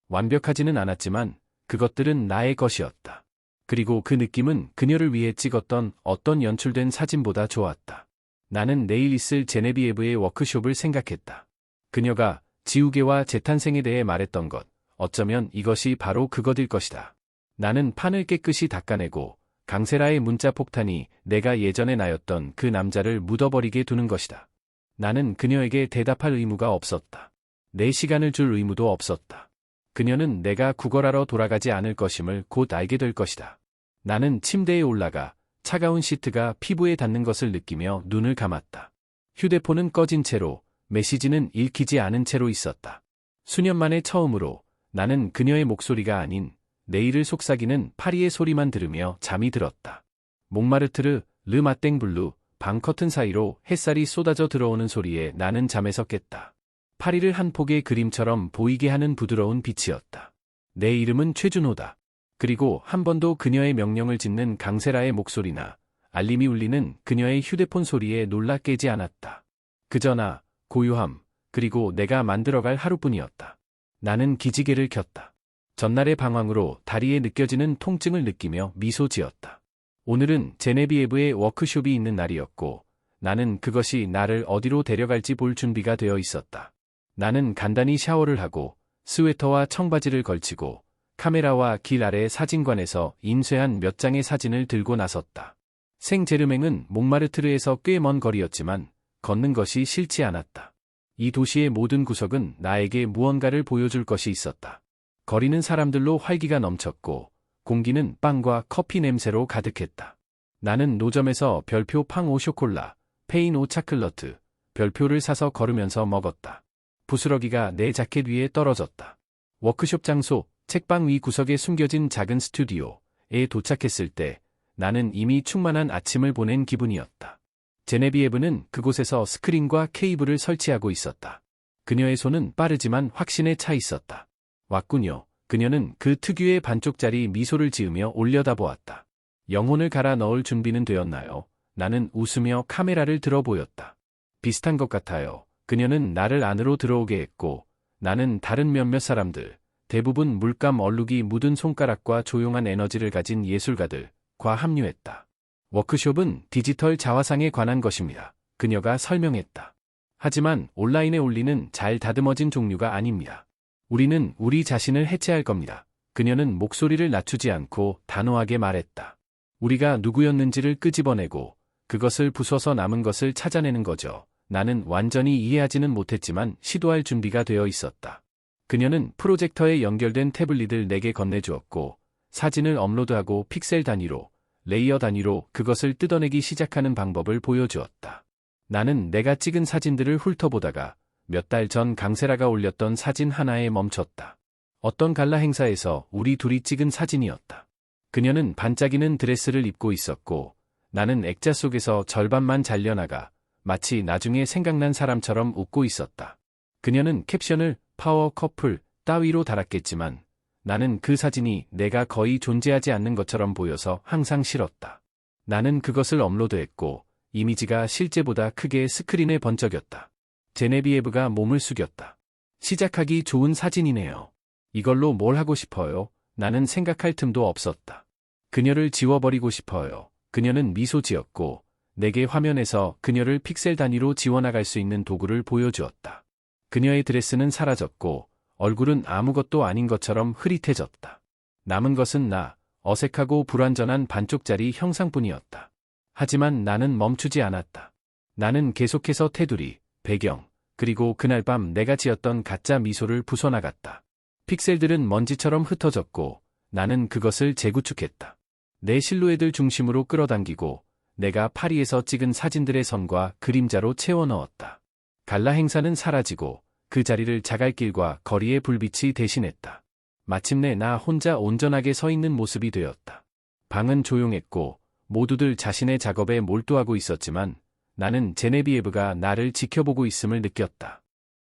완벽하지는 않았지만 그것들은 나의 것이었다. 그리고 그 느낌은 그녀를 위해 찍었던 어떤 연출된 사진보다 좋았다. 나는 내일 있을 제네비에브의 워크숍을 생각했다. 그녀가 지우개와 재탄생에 대해 말했던 것, 어쩌면 이것이 바로 그것일 것이다. 나는 판을 깨끗이 닦아내고 강세라의 문자 폭탄이 내가 예전에 나였던 그 남자를 묻어버리게 두는 것이다. 나는 그녀에게 대답할 의무가 없었다. 내 시간을 줄 의무도 없었다. 그녀는 내가 구걸하러 돌아가지 않을 것임을 곧 알게 될 것이다. 나는 침대에 올라가 차가운 시트가 피부에 닿는 것을 느끼며 눈을 감았다. 휴대폰은 꺼진 채로, 메시지는 읽히지 않은 채로 있었다. 수년 만에 처음으로 나는 그녀의 목소리가 아닌 내일을 속삭이는 파리의 소리만 들으며 잠이 들었다. 몽마르트르, 르 마땡 블루, 방 커튼 사이로 햇살이 쏟아져 들어오는 소리에 나는 잠에서 깼다. 파리를 한 폭의 그림처럼 보이게 하는 부드러운 빛이었다. 내 이름은 최준호다. 그리고 한 번도 그녀의 명령을 짓는 강세라의 목소리나 알림이 울리는 그녀의 휴대폰 소리에 놀라 깨지 않았다. 그저 나, 고요함, 그리고 내가 만들어갈 하루뿐이었다. 나는 기지개를 켰다. 전날의 방황으로 다리에 느껴지는 통증을 느끼며 미소 지었다. 오늘은 제네비에브의 워크숍이 있는 날이었고 나는 그것이 나를 어디로 데려갈지 볼 준비가 되어 있었다. 나는 간단히 샤워를 하고 스웨터와 청바지를 걸치고 카메라와 길 아래 사진관에서 인쇄한 몇 장의 사진을 들고 나섰다. 생제르맹은 몽마르트르에서 꽤 먼 거리였지만 걷는 것이 싫지 않았다. 이 도시의 모든 구석은 나에게 무언가를 보여줄 것이 있었다. 거리는 사람들로 활기가 넘쳤고 공기는 빵과 커피 냄새로 가득했다. 나는 노점에서 별표 팡 오 쇼콜라, 페인 오 차클러트, 별표를 사서 걸으면서 먹었다. 부스러기가 내 자켓 위에 떨어졌다. 워크숍 장소, 책방 위 구석에 숨겨진 작은 스튜디오에 도착했을 때 나는 이미 충만한 아침을 보낸 기분이었다. 제네비에브는 그곳에서 스크린과 케이블을 설치하고 있었다. 그녀의 손은 빠르지만 확신에 차 있었다. 왔군요. 그녀는 그 특유의 반쪽짜리 미소를 지으며 올려다보았다. 영혼을 갈아 넣을 준비는 되었나요? 나는 웃으며 카메라를 들어 보였다. 비슷한 것 같아요. 그녀는 나를 안으로 들어오게 했고 나는 다른 몇몇 사람들, 대부분 물감 얼룩이 묻은 손가락과 조용한 에너지를 가진 예술가들과 합류했다. 워크숍은 디지털 자화상에 관한 것입니다. 그녀가 설명했다. 하지만 온라인에 올리는 잘 다듬어진 종류가 아닙니다. 우리는 우리 자신을 해체할 겁니다. 그녀는 목소리를 낮추지 않고 단호하게 말했다. 우리가 누구였는지를 끄집어내고 그것을 부숴서 남은 것을 찾아내는 거죠. 나는 완전히 이해하지는 못했지만 시도할 준비가 되어 있었다. 그녀는 프로젝터에 연결된 태블릿을 내게 건네주었고 사진을 업로드하고 픽셀 단위로, 레이어 단위로 그것을 뜯어내기 시작하는 방법을 보여주었다. 나는 내가 찍은 사진들을 훑어보다가 몇 달 전 강세라가 올렸던 사진 하나에 멈췄다. 어떤 갈라 행사에서 우리 둘이 찍은 사진이었다. 그녀는 반짝이는 드레스를 입고 있었고 나는 액자 속에서 절반만 잘려나가 마치 나중에 생각난 사람처럼 웃고 있었다. 그녀는 캡션을 파워 커플 따위로 달았겠지만 나는 그 사진이 내가 거의 존재하지 않는 것처럼 보여서 항상 싫었다. 나는 그것을 업로드했고 이미지가 실제보다 크게 스크린에 번쩍였다. 제네비에브가 몸을 숙였다. 시작하기 좋은 사진이네요. 이걸로 뭘 하고 싶어요? 나는 생각할 틈도 없었다. 그녀를 지워버리고 싶어요. 그녀는 미소 지었고 내게 화면에서 그녀를 픽셀 단위로 지워나갈 수 있는 도구를 보여주었다. 그녀의 드레스는 사라졌고 얼굴은 아무것도 아닌 것처럼 흐릿해졌다. 남은 것은 나, 어색하고 불완전한 반쪽짜리 형상뿐이었다. 하지만 나는 멈추지 않았다. 나는 계속해서 테두리, 배경, 그리고 그날 밤 내가 지었던 가짜 미소를 부숴나갔다. 픽셀들은 먼지처럼 흩어졌고 나는 그것을 재구축했다. 내 실루엣을 중심으로 끌어당기고 내가 파리에서 찍은 사진들의 선과 그림자로 채워 넣었다. 갈라 행사는 사라지고 그 자리를 자갈길과 거리의 불빛이 대신했다. 마침내 나 혼자 온전하게 서 있는 모습이 되었다. 방은 조용했고 모두들 자신의 작업에 몰두하고 있었지만 나는 제네비에브가 나를 지켜보고 있음을 느꼈다.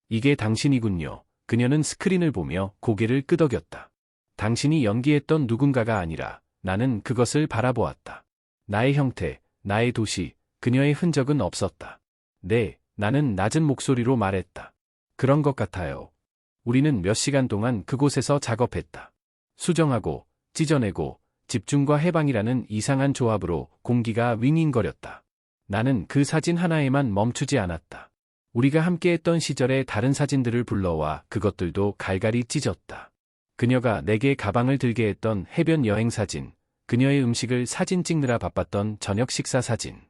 이게 당신이군요. 그녀는 스크린을 보며 고개를 끄덕였다. 당신이 연기했던 누군가가 아니라 나는 그것을 바라보았다. 나의 형태, 나의 도시, 그녀의 흔적은 없었다. 네, 나는 낮은 목소리로 말했다. 그런 것 같아요. 우리는 몇 시간 동안 그곳에서 작업했다. 수정하고, 찢어내고, 집중과 해방이라는 이상한 조합으로 공기가 윙윙거렸다. 나는 그 사진 하나에만 멈추지 않았다. 우리가 함께했던 시절의 다른 사진들을 불러와 그것들도 갈갈이 찢었다. 그녀가 내게 가방을 들게 했던 해변 여행 사진, 그녀의 음식을 사진 찍느라 바빴던 저녁 식사 사진.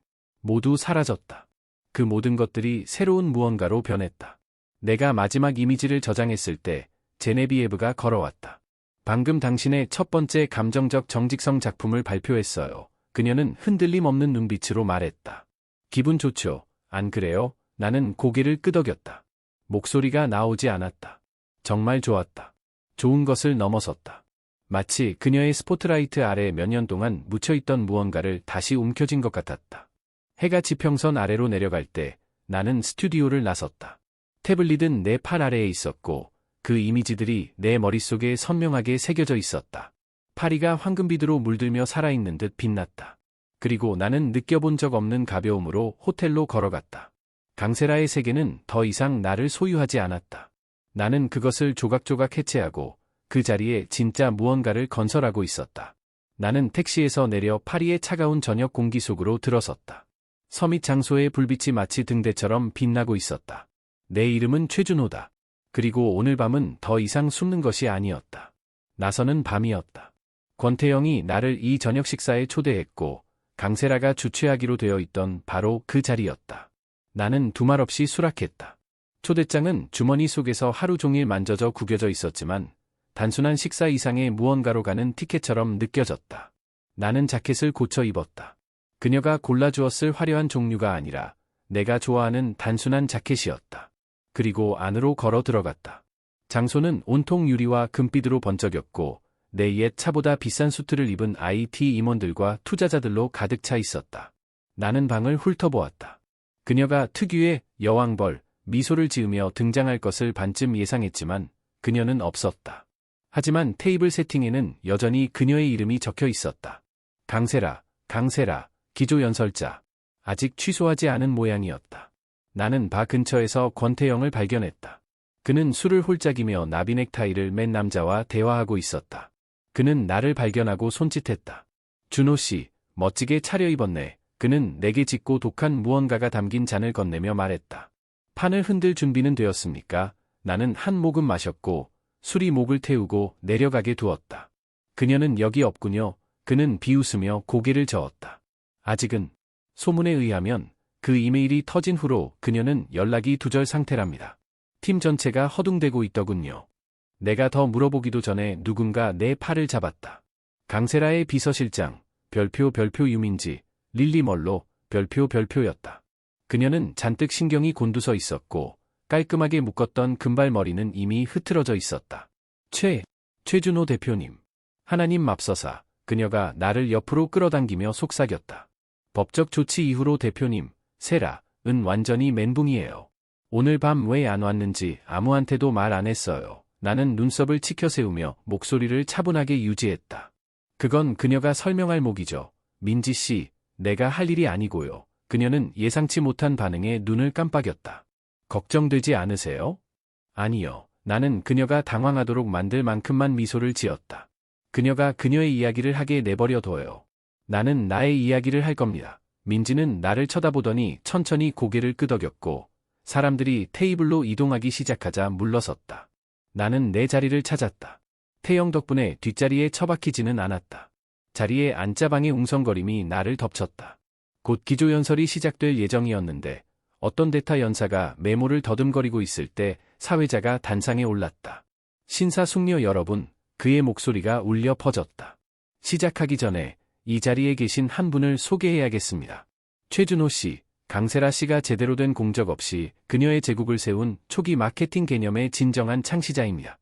모두 사라졌다. 그 모든 것들이 새로운 무언가로 변했다. 내가 마지막 이미지를 저장했을 때 제네비에브가 걸어왔다. 방금 당신의 첫 번째 감정적 정직성 작품을 발표했어요. 그녀는 흔들림 없는 눈빛으로 말했다. 기분 좋죠? 안 그래요? 나는 고개를 끄덕였다. 목소리가 나오지 않았다. 정말 좋았다. 좋은 것을 넘어섰다. 마치 그녀의 스포트라이트 아래 몇 년 동안 묻혀있던 무언가를 다시 움켜쥔 것 같았다. 해가 지평선 아래로 내려갈 때 나는 스튜디오를 나섰다. 태블릿은 내 팔 아래에 있었고 그 이미지들이 내 머릿속에 선명하게 새겨져 있었다. 파리가 황금빛으로 물들며 살아있는 듯 빛났다. 그리고 나는 느껴본 적 없는 가벼움으로 호텔로 걸어갔다. 강세라의 세계는 더 이상 나를 소유하지 않았다. 나는 그것을 조각조각 해체하고 그 자리에 진짜 무언가를 건설하고 있었다. 나는 택시에서 내려 파리의 차가운 저녁 공기 속으로 들어섰다. 서밋 장소의 불빛이 마치 등대처럼 빛나고 있었다. 내 이름은 최준호다. 그리고 오늘 밤은 더 이상 숨는 것이 아니었다. 나서는 밤이었다. 권태영이 나를 이 저녁 식사에 초대했고 강세라가 주최하기로 되어 있던 바로 그 자리였다. 나는 두말 없이 수락했다. 초대장은 주머니 속에서 하루 종일 만져져 구겨져 있었지만 단순한 식사 이상의 무언가로 가는 티켓처럼 느껴졌다. 나는 자켓을 고쳐 입었다. 그녀가 골라주었을 화려한 종류가 아니라 내가 좋아하는 단순한 자켓이었다. 그리고 안으로 걸어 들어갔다. 장소는 온통 유리와 금빛으로 번쩍였고 내 옛 차보다 비싼 수트를 입은 IT 임원들과 투자자들로 가득 차 있었다. 나는 방을 훑어보았다. 그녀가 특유의 여왕벌 미소를 지으며 등장할 것을 반쯤 예상했지만 그녀는 없었다. 하지만 테이블 세팅에는 여전히 그녀의 이름이 적혀 있었다. 강세라, 기조연설자. 아직 취소하지 않은 모양이었다. 나는 바 근처에서 권태영을 발견했다. 그는 술을 홀짝이며 나비 넥타이를 맨 남자와 대화하고 있었다. 그는 나를 발견하고 손짓했다. 준호 씨, 멋지게 차려입었네. 그는 내게 짙고 독한 무언가가 담긴 잔을 건네며 말했다. 판을 흔들 준비는 되었습니까? 나는 한 모금 마셨고 술이 목을 태우고 내려가게 두었다. 그녀는 여기 없군요. 그는 비웃으며 고개를 저었다. 아직은. 소문에 의하면 그 이메일이 터진 후로 그녀는 연락이 두절 상태랍니다. 팀 전체가 허둥대고 있더군요. 내가 더 물어보기도 전에 누군가 내 팔을 잡았다. 강세라의 비서실장, 별표 유민지, 릴리 멀로, 별표였다. 그녀는 잔뜩 신경이 곤두서 있었고 깔끔하게 묶었던 금발머리는 이미 흐트러져 있었다. 최준호 대표님. 하나님 맙소사. 그녀가 나를 옆으로 끌어당기며 속삭였다. 법적 조치 이후로 대표님, 세라은 완전히 멘붕이에요. 오늘 밤 왜 안 왔는지 아무한테도 말 안 했어요. 나는 눈썹을 치켜세우며 목소리를 차분하게 유지했다. 그건 그녀가 설명할 목이죠. 민지 씨, 내가 할 일이 아니고요. 그녀는 예상치 못한 반응에 눈을 깜빡였다. 걱정되지 않으세요? 아니요. 나는 그녀가 당황하도록 만들 만큼만 미소를 지었다. 그녀가 그녀의 이야기를 하게 내버려 둬요. 나는 나의 이야기를 할 겁니다. 민지는 나를 쳐다보더니 천천히 고개를 끄덕였고 사람들이 테이블로 이동하기 시작하자 물러섰다. 나는 내 자리를 찾았다. 태영 덕분에 뒷자리에 처박히지는 않았다. 자리에 앉자 방의 웅성거림이 나를 덮쳤다. 곧 기조연설이 시작될 예정이었는데 어떤 대타 연사가 메모를 더듬거리고 있을 때 사회자가 단상에 올랐다. 신사숙녀 여러분, 그의 목소리가 울려 퍼졌다. 시작하기 전에 이 자리에 계신 한 분을 소개해야겠습니다. 최준호 씨, 강세라 씨가 제대로 된 공적 없이 그녀의 제국을 세운 초기 마케팅 개념의 진정한 창시자입니다.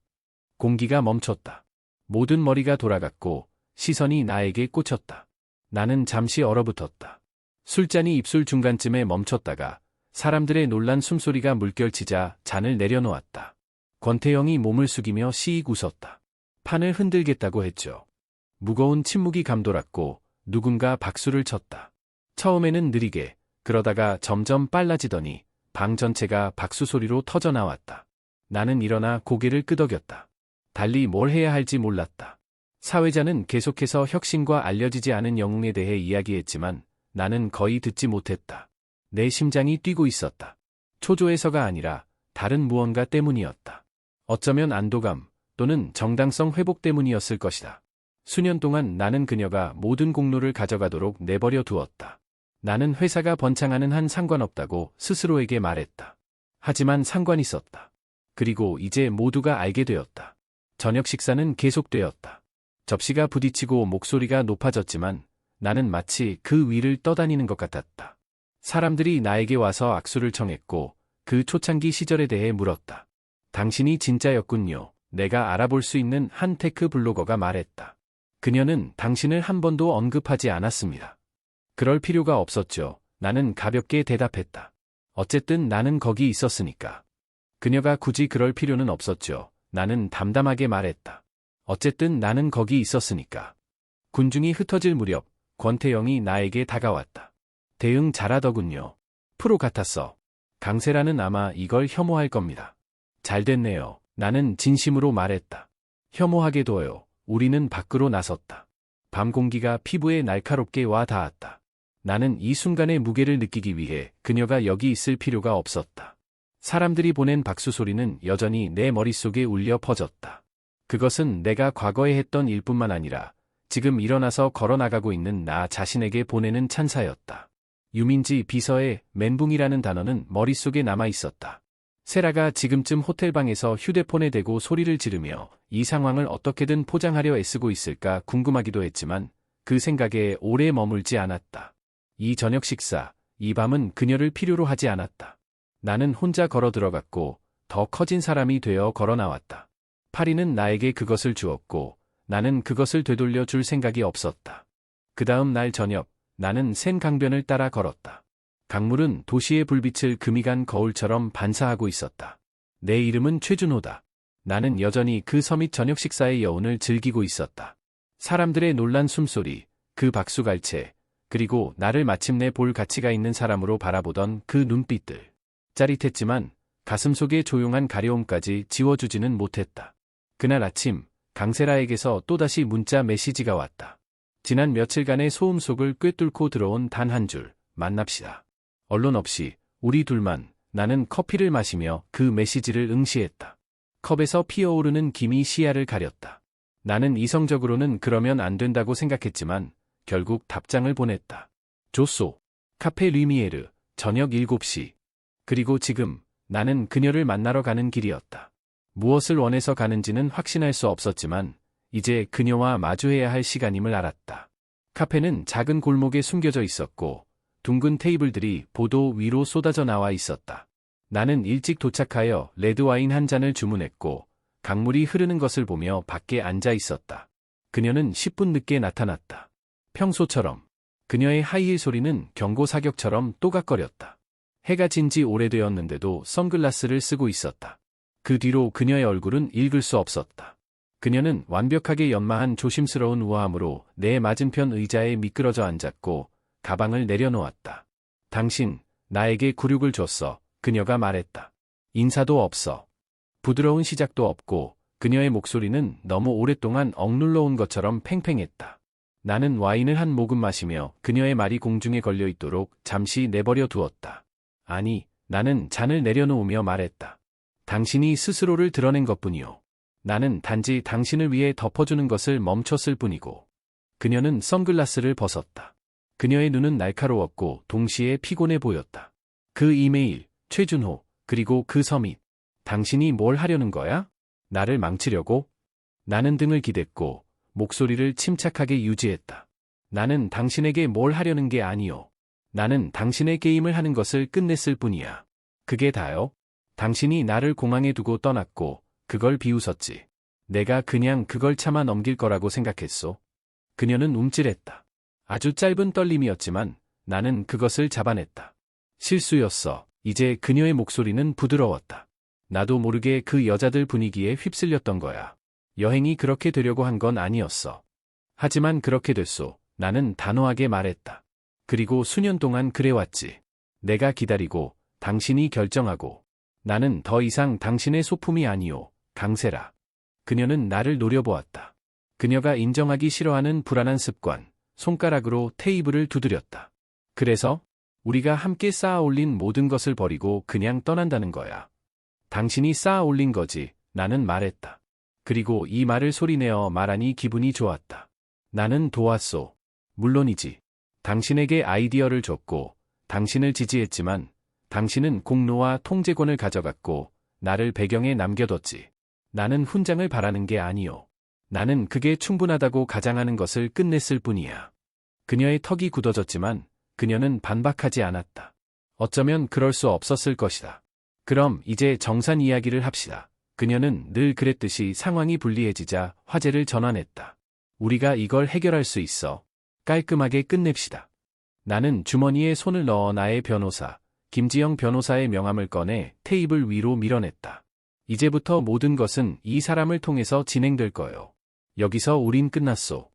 공기가 멈췄다. 모든 머리가 돌아갔고 시선이 나에게 꽂혔다. 나는 잠시 얼어붙었다. 술잔이 입술 중간쯤에 멈췄다가 사람들의 놀란 숨소리가 물결치자 잔을 내려놓았다. 권태영이 몸을 숙이며 시익 웃었다. 판을 흔들겠다고 했죠. 무거운 침묵이 감돌았고 누군가 박수를 쳤다. 처음에는 느리게, 그러다가 점점 빨라지더니 방 전체가 박수 소리로 터져나왔다. 나는 일어나 고개를 끄덕였다. 달리 뭘 해야 할지 몰랐다. 사회자는 계속해서 혁신과 알려지지 않은 영웅에 대해 이야기했지만 나는 거의 듣지 못했다. 내 심장이 뛰고 있었다. 초조해서가 아니라 다른 무언가 때문이었다. 어쩌면 안도감 또는 정당성 회복 때문이었을 것이다. 수년 동안 나는 그녀가 모든 공로를 가져가도록 내버려 두었다. 나는 회사가 번창하는 한 상관없다고 스스로에게 말했다. 하지만 상관이 있었다. 그리고 이제 모두가 알게 되었다. 저녁 식사는 계속되었다. 접시가 부딪히고 목소리가 높아졌지만 나는 마치 그 위를 떠다니는 것 같았다. 사람들이 나에게 와서 악수를 청했고 그 초창기 시절에 대해 물었다. 당신이 진짜였군요. 내가 알아볼 수 있는 한 테크 블로거가 말했다. 그녀는 당신을 한 번도 언급하지 않았습니다. 그럴 필요가 없었죠. 나는 가볍게 대답했다. 어쨌든 나는 거기 있었으니까. 그녀가 굳이 그럴 필요는 없었죠. 나는 담담하게 말했다. 어쨌든 나는 거기 있었으니까. 군중이 흩어질 무렵 권태영이 나에게 다가왔다. 대응 잘하더군요. 프로 같았어. 강세라는 아마 이걸 혐오할 겁니다. 잘 됐네요. 나는 진심으로 말했다. 혐오하게 둬요. 우리는 밖으로 나섰다. 밤 공기가 피부에 날카롭게 와 닿았다. 나는 이 순간의 무게를 느끼기 위해 그녀가 여기 있을 필요가 없었다. 사람들이 보낸 박수 소리는 여전히 내 머릿속에 울려 퍼졌다. 그것은 내가 과거에 했던 일뿐만 아니라 지금 일어나서 걸어나가고 있는 나 자신에게 보내는 찬사였다. 유민지 비서의 멘붕이라는 단어는 머릿속에 남아 있었다. 세라가 지금쯤 호텔방에서 휴대폰에 대고 소리를 지르며 이 상황을 어떻게든 포장하려 애쓰고 있을까 궁금하기도 했지만 그 생각에 오래 머물지 않았다. 이 저녁 식사, 이 밤은 그녀를 필요로 하지 않았다. 나는 혼자 걸어 들어갔고 더 커진 사람이 되어 걸어 나왔다. 파리는 나에게 그것을 주었고 나는 그것을 되돌려 줄 생각이 없었다. 그 다음 날 저녁, 나는 센 강변을 따라 걸었다. 강물은 도시의 불빛을 금이간 거울처럼 반사하고 있었다. 내 이름은 최준호다. 나는 여전히 그 서밋 저녁 식사의 여운을 즐기고 있었다. 사람들의 놀란 숨소리, 그 박수갈채, 그리고 나를 마침내 볼 가치가 있는 사람으로 바라보던 그 눈빛들. 짜릿했지만 가슴속의 조용한 가려움까지 지워주지는 못했다. 그날 아침, 강세라에게서 또다시 문자 메시지가 왔다. 지난 며칠간의 소음 속을 꿰뚫고 들어온 단 한 줄, 만납시다. 언론 없이, 우리 둘만, 나는 커피를 마시며 그 메시지를 응시했다. 컵에서 피어오르는 김이 시야를 가렸다. 나는 이성적으로는 그러면 안 된다고 생각했지만, 결국 답장을 보냈다. 조소, 카페 류미에르, 저녁 7시. 그리고 지금, 나는 그녀를 만나러 가는 길이었다. 무엇을 원해서 가는지는 확신할 수 없었지만, 이제 그녀와 마주해야 할 시간임을 알았다. 카페는 작은 골목에 숨겨져 있었고, 둥근 테이블들이 보도 위로 쏟아져 나와 있었다. 나는 일찍 도착하여 레드와인 한 잔을 주문했고, 강물이 흐르는 것을 보며 밖에 앉아 있었다. 그녀는 10분 늦게 나타났다. 평소처럼. 그녀의 하이힐 소리는 경고 사격처럼 또각거렸다. 해가 진 지 오래되었는데도 선글라스를 쓰고 있었다. 그 뒤로 그녀의 얼굴은 읽을 수 없었다. 그녀는 완벽하게 연마한 조심스러운 우아함으로 내 맞은편 의자에 미끄러져 앉았고 가방을 내려놓았다. 당신, 나에게 굴욕을 줬어. 그녀가 말했다. 인사도 없어. 부드러운 시작도 없고 그녀의 목소리는 너무 오랫동안 억눌러 온 것처럼 팽팽했다. 나는 와인을 한 모금 마시며 그녀의 말이 공중에 걸려 있도록 잠시 내버려 두었다. 아니, 나는 잔을 내려놓으며 말했다. 당신이 스스로를 드러낸 것뿐이요. 나는 단지 당신을 위해 덮어주는 것을 멈췄을 뿐이고. 그녀는 선글라스를 벗었다. 그녀의 눈은 날카로웠고 동시에 피곤해 보였다. 그 이메일, 최준호, 그리고 그 서밋. 당신이 뭘 하려는 거야? 나를 망치려고? 나는 등을 기댔고 목소리를 침착하게 유지했다. 나는 당신에게 뭘 하려는 게 아니요. 나는 당신의 게임을 하는 것을 끝냈을 뿐이야. 그게 다요? 당신이 나를 공항에 두고 떠났고 그걸 비웃었지. 내가 그냥 그걸 참아 넘길 거라고 생각했소. 그녀는 움찔했다. 아주 짧은 떨림이었지만 나는 그것을 잡아냈다. 실수였어. 이제 그녀의 목소리는 부드러웠다. 나도 모르게 그 여자들 분위기에 휩쓸렸던 거야. 여행이 그렇게 되려고 한 건 아니었어. 하지만 그렇게 됐소. 나는 단호하게 말했다. 그리고 수년 동안 그래왔지. 내가 기다리고 당신이 결정하고. 나는 더 이상 당신의 소품이 아니오. 강세라. 그녀는 나를 노려보았다. 그녀가 인정하기 싫어하는 불안한 습관. 손가락으로 테이블을 두드렸다. 그래서 우리가 함께 쌓아 올린 모든 것을 버리고 그냥 떠난다는 거야. 당신이 쌓아 올린 거지. 나는 말했다. 그리고 이 말을 소리내어 말하니 기분이 좋았다. 나는 도왔소. 물론이지. 당신에게 아이디어를 줬고, 당신을 지지했지만, 당신은 공로와 통제권을 가져갔고, 나를 배경에 남겨뒀지. 나는 훈장을 바라는 게 아니오. 나는 그게 충분하다고 가장하는 것을 끝냈을 뿐이야. 그녀의 턱이 굳어졌지만, 그녀는 반박하지 않았다. 어쩌면 그럴 수 없었을 것이다. 그럼 이제 정산 이야기를 합시다. 그녀는 늘 그랬듯이 상황이 불리해지자 화제를 전환했다. 우리가 이걸 해결할 수 있어. 깔끔하게 끝냅시다. 나는 주머니에 손을 넣어 나의 변호사, 김지영 변호사의 명함을 꺼내 테이블 위로 밀어냈다. 이제부터 모든 것은 이 사람을 통해서 진행될 거요. 여기서 우린 끝났소.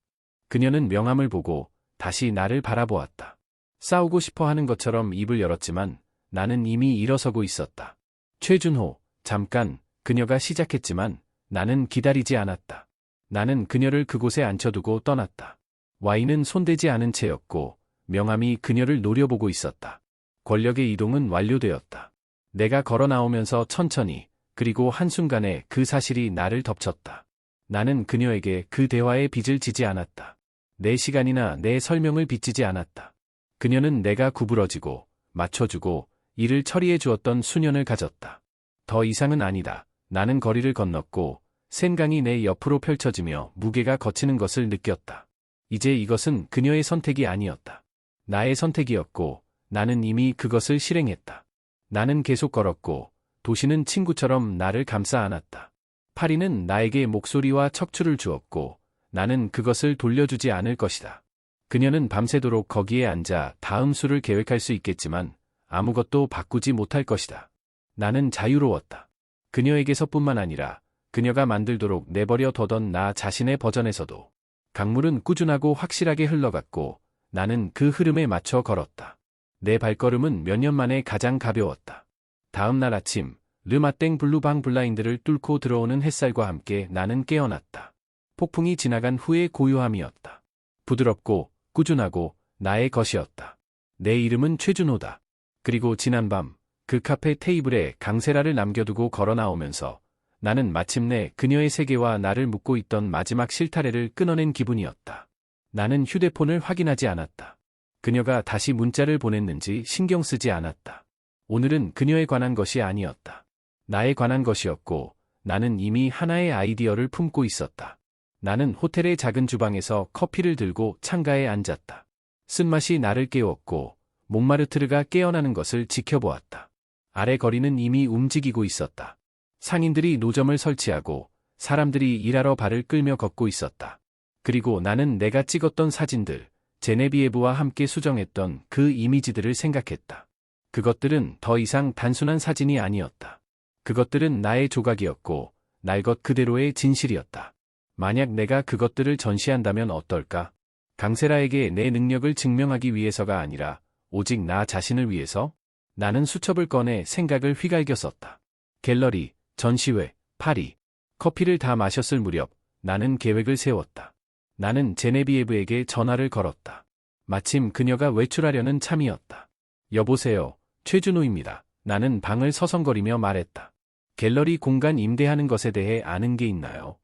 그녀는 명함을 보고 다시 나를 바라보았다. 싸우고 싶어 하는 것처럼 입을 열었지만 나는 이미 일어서고 있었다. 최준호, 잠깐, 그녀가 시작했지만 나는 기다리지 않았다. 나는 그녀를 그곳에 앉혀두고 떠났다. 와인은 손대지 않은 채였고 명함이 그녀를 노려보고 있었다. 권력의 이동은 완료되었다. 내가 걸어 나오면서 천천히, 그리고 한순간에 그 사실이 나를 덮쳤다. 나는 그녀에게 그 대화의 빚을 지지 않았다. 내 시간이나 내 설명을 빚지지 않았다. 그녀는 내가 구부러지고, 맞춰주고, 일을 처리해 주었던 수년을 가졌다. 더 이상은 아니다. 나는 거리를 건넜고, 센강이 내 옆으로 펼쳐지며 무게가 걷히는 것을 느꼈다. 이제 이것은 그녀의 선택이 아니었다. 나의 선택이었고, 나는 이미 그것을 실행했다. 나는 계속 걸었고, 도시는 친구처럼 나를 감싸 안았다. 파리는 나에게 목소리와 척추를 주었고, 나는 그것을 돌려주지 않을 것이다. 그녀는 밤새도록 거기에 앉아 다음 수를 계획할 수 있겠지만, 아무것도 바꾸지 못할 것이다. 나는 자유로웠다. 그녀에게서뿐만 아니라, 그녀가 만들도록 내버려 둬던 나 자신의 버전에서도. 강물은 꾸준하고 확실하게 흘러갔고, 나는 그 흐름에 맞춰 걸었다. 내 발걸음은 몇 년 만에 가장 가벼웠다. 다음 날 아침, 르마땡 블루방 블라인드를 뚫고 들어오는 햇살과 함께 나는 깨어났다. 폭풍이 지나간 후의 고요함이었다. 부드럽고, 꾸준하고, 나의 것이었다. 내 이름은 최준호다. 그리고 지난밤, 그 카페 테이블에 강세라를 남겨두고 걸어 나오면서, 나는 마침내 그녀의 세계와 나를 묶고 있던 마지막 실타래를 끊어낸 기분이었다. 나는 휴대폰을 확인하지 않았다. 그녀가 다시 문자를 보냈는지 신경 쓰지 않았다. 오늘은 그녀에 관한 것이 아니었다. 나에 관한 것이었고, 나는 이미 하나의 아이디어를 품고 있었다. 나는 호텔의 작은 주방에서 커피를 들고 창가에 앉았다. 쓴맛이 나를 깨웠고, 몽마르트르가 깨어나는 것을 지켜보았다. 아래 거리는 이미 움직이고 있었다. 상인들이 노점을 설치하고, 사람들이 일하러 발을 끌며 걷고 있었다. 그리고 나는 내가 찍었던 사진들, 제네비에브와 함께 수정했던 그 이미지들을 생각했다. 그것들은 더 이상 단순한 사진이 아니었다. 그것들은 나의 조각이었고, 날 것 그대로의 진실이었다. 만약 내가 그것들을 전시한다면 어떨까? 강세라에게 내 능력을 증명하기 위해서가 아니라, 오직 나 자신을 위해서? 나는 수첩을 꺼내 생각을 휘갈겼었다. 갤러리, 전시회, 파리. 커피를 다 마셨을 무렵, 나는 계획을 세웠다. 나는 제네비에브에게 전화를 걸었다. 마침 그녀가 외출하려는 참이었다. 여보세요, 최준호입니다. 나는 방을 서성거리며 말했다. 갤러리 공간 임대하는 것에 대해 아는 게 있나요?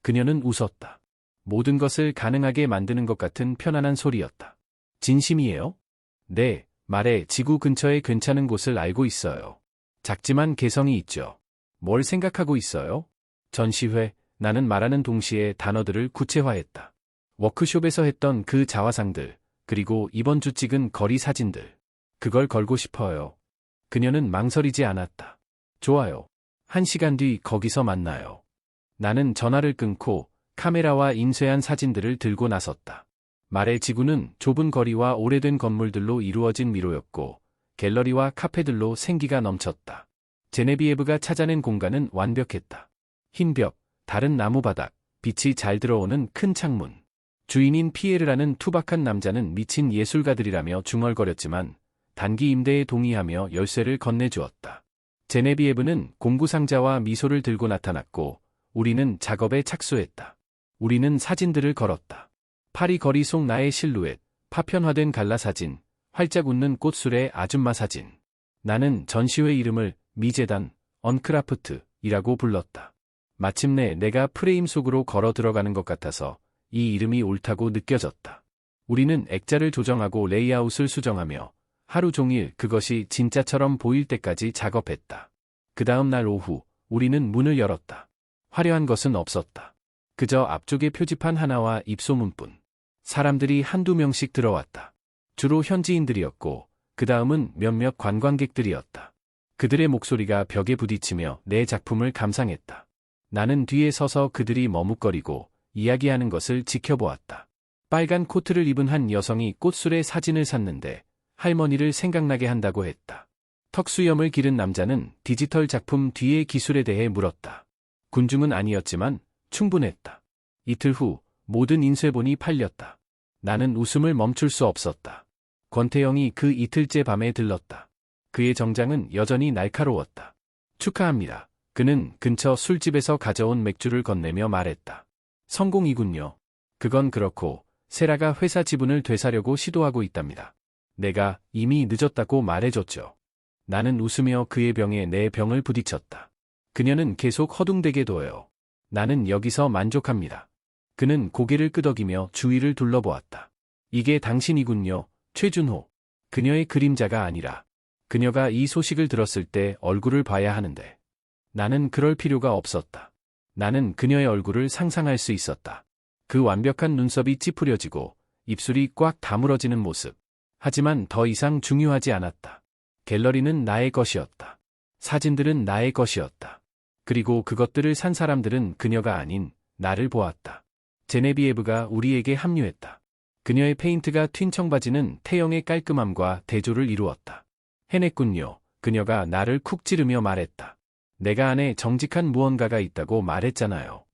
그녀는 웃었다. 모든 것을 가능하게 만드는 것 같은 편안한 소리였다. 진심이에요? 네, 말해 지구 근처에 괜찮은 곳을 알고 있어요. 작지만 개성이 있죠. 뭘 생각하고 있어요? 전시회, 나는 말하는 동시에 단어들을 구체화했다. 워크숍에서 했던 그 자화상들, 그리고 이번 주 찍은 거리 사진들. 그걸 걸고 싶어요. 그녀는 망설이지 않았다. 좋아요. 1시간 뒤 거기서 만나요. 나는 전화를 끊고 카메라와 인쇄한 사진들을 들고 나섰다. 말의 지구는 좁은 거리와 오래된 건물들로 이루어진 미로였고, 갤러리와 카페들로 생기가 넘쳤다. 제네비에브가 찾아낸 공간은 완벽했다. 흰 벽, 다른 나무 바닥, 빛이 잘 들어오는 큰 창문. 주인인 피에르라는 투박한 남자는 미친 예술가들이라며 중얼거렸지만 단기 임대에 동의하며 열쇠를 건네주었다. 제네비에브는 공구상자와 미소를 들고 나타났고 우리는 작업에 착수했다. 우리는 사진들을 걸었다. 파리 거리 속 나의 실루엣, 파편화된 갈라 사진, 활짝 웃는 꽃술의 아줌마 사진. 나는 전시회 이름을 미제단, 언크라프트이라고 불렀다. 마침내 내가 프레임 속으로 걸어 들어가는 것 같아서 이 이름이 옳다고 느껴졌다. 우리는 액자를 조정하고 레이아웃을 수정하며 하루 종일 그것이 진짜처럼 보일 때까지 작업했다. 그 다음 날 오후, 우리는 문을 열었다. 화려한 것은 없었다. 그저 앞쪽에 표지판 하나와 입소문뿐. 사람들이 한두 명씩 들어왔다. 주로 현지인들이었고, 그 다음은 몇몇 관광객들이었다. 그들의 목소리가 벽에 부딪히며 내 작품을 감상했다. 나는 뒤에 서서 그들이 머뭇거리고 이야기하는 것을 지켜보았다. 빨간 코트를 입은 한 여성이 꽃술의 사진을 샀는데 할머니를 생각나게 한다고 했다. 턱수염을 기른 남자는 디지털 작품 뒤의 기술에 대해 물었다. 군중은 아니었지만 충분했다. 이틀 후 모든 인쇄본이 팔렸다. 나는 웃음을 멈출 수 없었다. 권태영이 그 이틀째 밤에 들렀다. 그의 정장은 여전히 날카로웠다. 축하합니다. 그는 근처 술집에서 가져온 맥주를 건네며 말했다. 성공이군요. 그건 그렇고 세라가 회사 지분을 되사려고 시도하고 있답니다. 내가 이미 늦었다고 말해줬죠. 나는 웃으며 그의 병에 내 병을 부딪혔다. 그녀는 계속 허둥대게 둬요. 나는 여기서 만족합니다. 그는 고개를 끄덕이며 주위를 둘러보았다. 이게 당신이군요, 최준호. 그녀의 그림자가 아니라 그녀가 이 소식을 들었을 때 얼굴을 봐야 하는데 나는 그럴 필요가 없었다. 나는 그녀의 얼굴을 상상할 수 있었다. 그 완벽한 눈썹이 찌푸려지고 입술이 꽉 다물어지는 모습. 하지만 더 이상 중요하지 않았다. 갤러리는 나의 것이었다. 사진들은 나의 것이었다. 그리고 그것들을 산 사람들은 그녀가 아닌 나를 보았다. 제네비에브가 우리에게 합류했다. 그녀의 페인트가 튄 청바지는 태영의 깔끔함과 대조를 이루었다. 해냈군요. 그녀가 나를 쿡 찌르며 말했다. 내가 안에 정직한 무언가가 있다고 말했잖아요.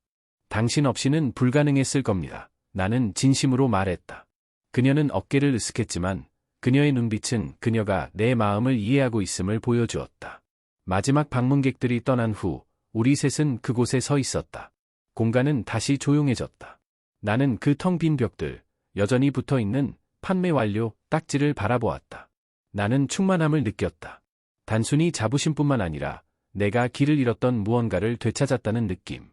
당신 없이는 불가능했을 겁니다. 나는 진심으로 말했다. 그녀는 어깨를 으쓱했지만 그녀의 눈빛은 그녀가 내 마음을 이해하고 있음을 보여주었다. 마지막 방문객들이 떠난 후 우리 셋은 그곳에 서 있었다. 공간은 다시 조용해졌다. 나는 그 텅 빈 벽들, 여전히 붙어있는 판매 완료 딱지를 바라보았다. 나는 충만함을 느꼈다. 단순히 자부심뿐만 아니라 내가 길을 잃었던 무언가를 되찾았다는 느낌.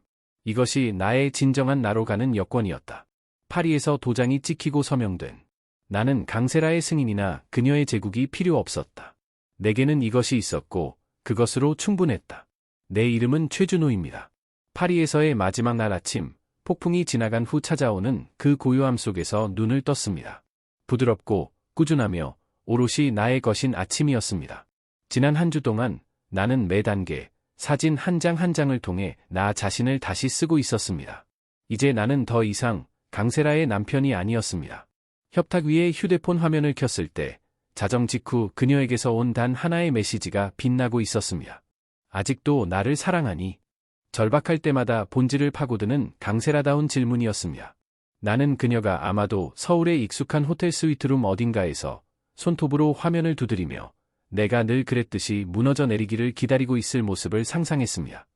이것이 나의 진정한 나로 가는 여권이었다. 파리에서 도장이 찍히고 서명된. 나는 강세라의 승인이나 그녀의 제국이 필요 없었다. 내게는 이것이 있었고 그것으로 충분했다. 내 이름은 최준호입니다. 파리에서의 마지막 날 아침, 폭풍이 지나간 후 찾아오는 그 고요함 속에서 눈을 떴습니다. 부드럽고 꾸준하며 오롯이 나의 것인 아침이었습니다. 지난 한 주 동안 나는 매 단계, 사진 한 장 한 장을 통해 나 자신을 다시 쓰고 있었습니다. 이제 나는 더 이상 강세라의 남편이 아니었습니다. 협탁 위에 휴대폰 화면을 켰을 때 자정 직후 그녀에게서 온 단 하나의 메시지가 빛나고 있었습니다. 아직도 나를 사랑하니? 절박할 때마다 본질을 파고드는 강세라다운 질문이었습니다. 나는 그녀가 아마도 서울의 익숙한 호텔 스위트룸 어딘가에서 손톱으로 화면을 두드리며 내가 늘 그랬듯이 무너져 내리기를 기다리고 있을 모습을 상상했습니다.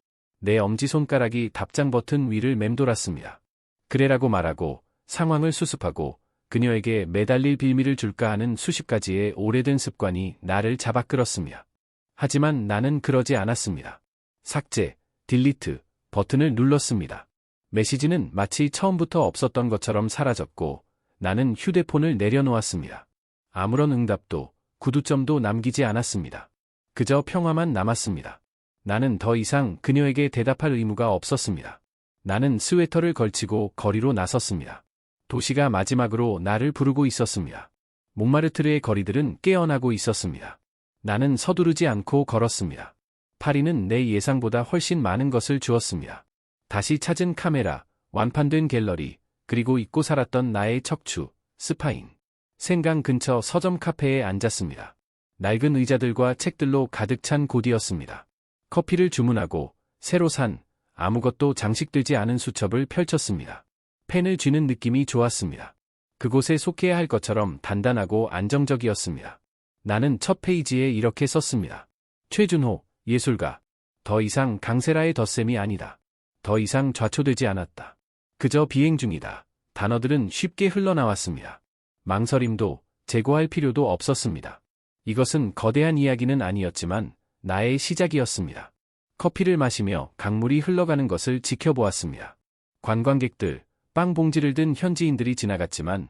내 엄지손가락이 답장 버튼 위를 맴돌았습니다. 그래라고 말하고 상황을 수습하고 그녀에게 매달릴 빌미를 줄까 하는 수십 가지의 오래된 습관이 나를 잡아끌었습니다. 하지만 나는 그러지 않았습니다. 삭제, 딜리트 버튼을 눌렀습니다. 메시지는 마치 처음부터 없었던 것처럼 사라졌고 나는 휴대폰을 내려놓았습니다. 아무런 응답도 구두점도 남기지 않았습니다. 그저 평화만 남았습니다. 나는 더 이상 그녀에게 대답할 의무가 없었습니다. 나는 스웨터를 걸치고 거리로 나섰습니다. 도시가 마지막으로 나를 부르고 있었습니다. 몽마르트르의 거리들은 깨어나고 있었습니다. 나는 서두르지 않고 걸었습니다. 파리는 내 예상보다 훨씬 많은 것을 주었습니다. 다시 찾은 카메라, 완판된 갤러리, 그리고 잊고 살았던 나의 척추, 스파인. 생강 근처 서점 카페에 앉았습니다. 낡은 의자들과 책들로 가득 찬 곳이었습니다. 커피를 주문하고 새로 산 아무것도 장식되지 않은 수첩을 펼쳤습니다. 펜을 쥐는 느낌이 좋았습니다. 그곳에 속해야 할 것처럼 단단하고 안정적이었습니다. 나는 첫 페이지에 이렇게 썼습니다. 최준호, 예술가. 더 이상 강세라의 덧셈이 아니다. 더 이상 좌초되지 않았다. 그저 비행 중이다. 단어들은 쉽게 흘러나왔습니다. 망설임도 제고할 필요도 없었습니다. 이것은 거대한 이야기는 아니었지만 나의 시작이었습니다. 커피를 마시며 강물이 흘러가는 것을 지켜보았습니다. 관광객들, 빵 봉지를 든 현지인들이 지나갔지만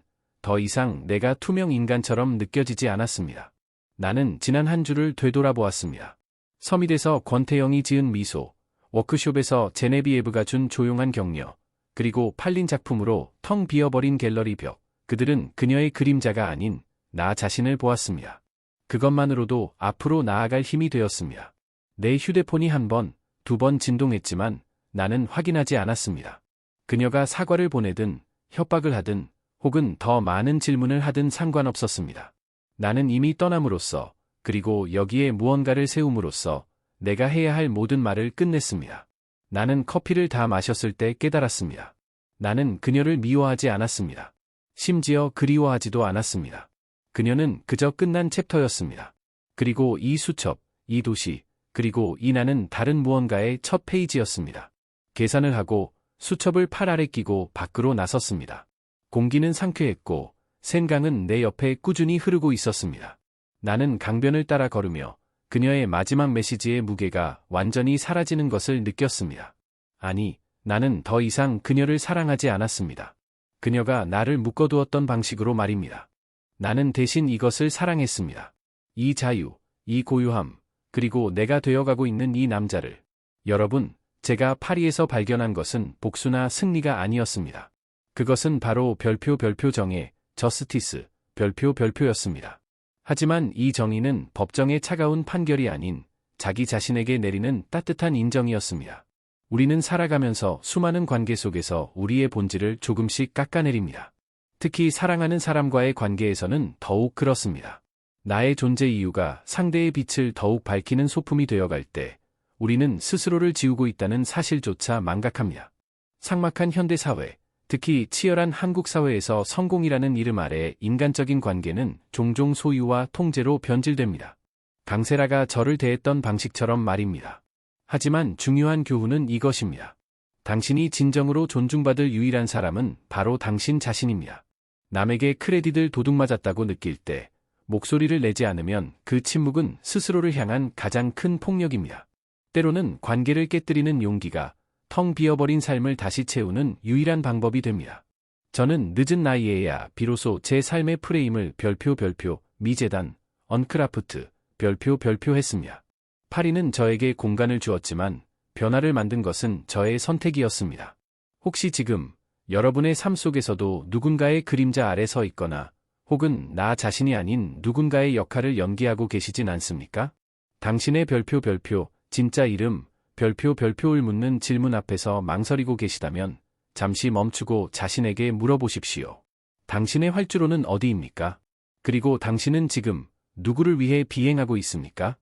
더 이상 내가 투명 인간처럼 느껴지지 않았습니다. 나는 지난 한 주를 되돌아보았습니다. 서밋에서 권태영이 지은 미소, 워크숍에서 제네비에브가 준 조용한 격려, 그리고 팔린 작품으로 텅 비어버린 갤러리 벽, 그들은 그녀의 그림자가 아닌 나 자신을 보았습니다. 그것만으로도 앞으로 나아갈 힘이 되었습니다. 내 휴대폰이 한 번, 두 번 진동했지만 나는 확인하지 않았습니다. 그녀가 사과를 보내든 협박을 하든 혹은 더 많은 질문을 하든 상관없었습니다. 나는 이미 떠남으로써 그리고 여기에 무언가를 세움으로써 내가 해야 할 모든 말을 끝냈습니다. 나는 커피를 다 마셨을 때 깨달았습니다. 나는 그녀를 미워하지 않았습니다. 심지어 그리워하지도 않았습니다. 그녀는 그저 끝난 챕터였습니다. 그리고 이 수첩, 이 도시, 그리고 이 나는 다른 무언가의 첫 페이지였습니다. 계산을 하고 수첩을 팔 아래 끼고 밖으로 나섰습니다. 공기는 상쾌했고 생강은 내 옆에 꾸준히 흐르고 있었습니다. 나는 강변을 따라 걸으며 그녀의 마지막 메시지의 무게가 완전히 사라지는 것을 느꼈습니다. 아니, 나는 더 이상 그녀를 사랑하지 않았습니다. 그녀가 나를 묶어두었던 방식으로 말입니다. 나는 대신 이것을 사랑했습니다. 이 자유, 이 고요함, 그리고 내가 되어가고 있는 이 남자를. 여러분, 제가 파리에서 발견한 것은 복수나 승리가 아니었습니다. 그것은 바로 별표 정의, 저스티스, 별표였습니다. 하지만 이 정의는 법정의 차가운 판결이 아닌 자기 자신에게 내리는 따뜻한 인정이었습니다. 우리는 살아가면서 수많은 관계 속에서 우리의 본질을 조금씩 깎아내립니다. 특히 사랑하는 사람과의 관계에서는 더욱 그렇습니다. 나의 존재 이유가 상대의 빛을 더욱 밝히는 소품이 되어갈 때 우리는 스스로를 지우고 있다는 사실조차 망각합니다. 삭막한 현대사회, 특히 치열한 한국 사회에서 성공이라는 이름 아래 인간적인 관계는 종종 소유와 통제로 변질됩니다. 강세라가 저를 대했던 방식처럼 말입니다. 하지만 중요한 교훈은 이것입니다. 당신이 진정으로 존중받을 유일한 사람은 바로 당신 자신입니다. 남에게 크레딧을 도둑맞았다고 느낄 때 목소리를 내지 않으면 그 침묵은 스스로를 향한 가장 큰 폭력입니다. 때로는 관계를 깨뜨리는 용기가 텅 비어버린 삶을 다시 채우는 유일한 방법이 됩니다. 저는 늦은 나이에야 비로소 제 삶의 프레임을 별표, 미재단, 언크라프트, 별표 했습니다. 파리는 저에게 공간을 주었지만 변화를 만든 것은 저의 선택이었습니다. 혹시 지금 여러분의 삶 속에서도 누군가의 그림자 아래 서 있거나 혹은 나 자신이 아닌 누군가의 역할을 연기하고 계시진 않습니까? 당신의 별표, 진짜 이름, 별표를 묻는 질문 앞에서 망설이고 계시다면 잠시 멈추고 자신에게 물어보십시오. 당신의 활주로는 어디입니까? 그리고 당신은 지금 누구를 위해 비행하고 있습니까?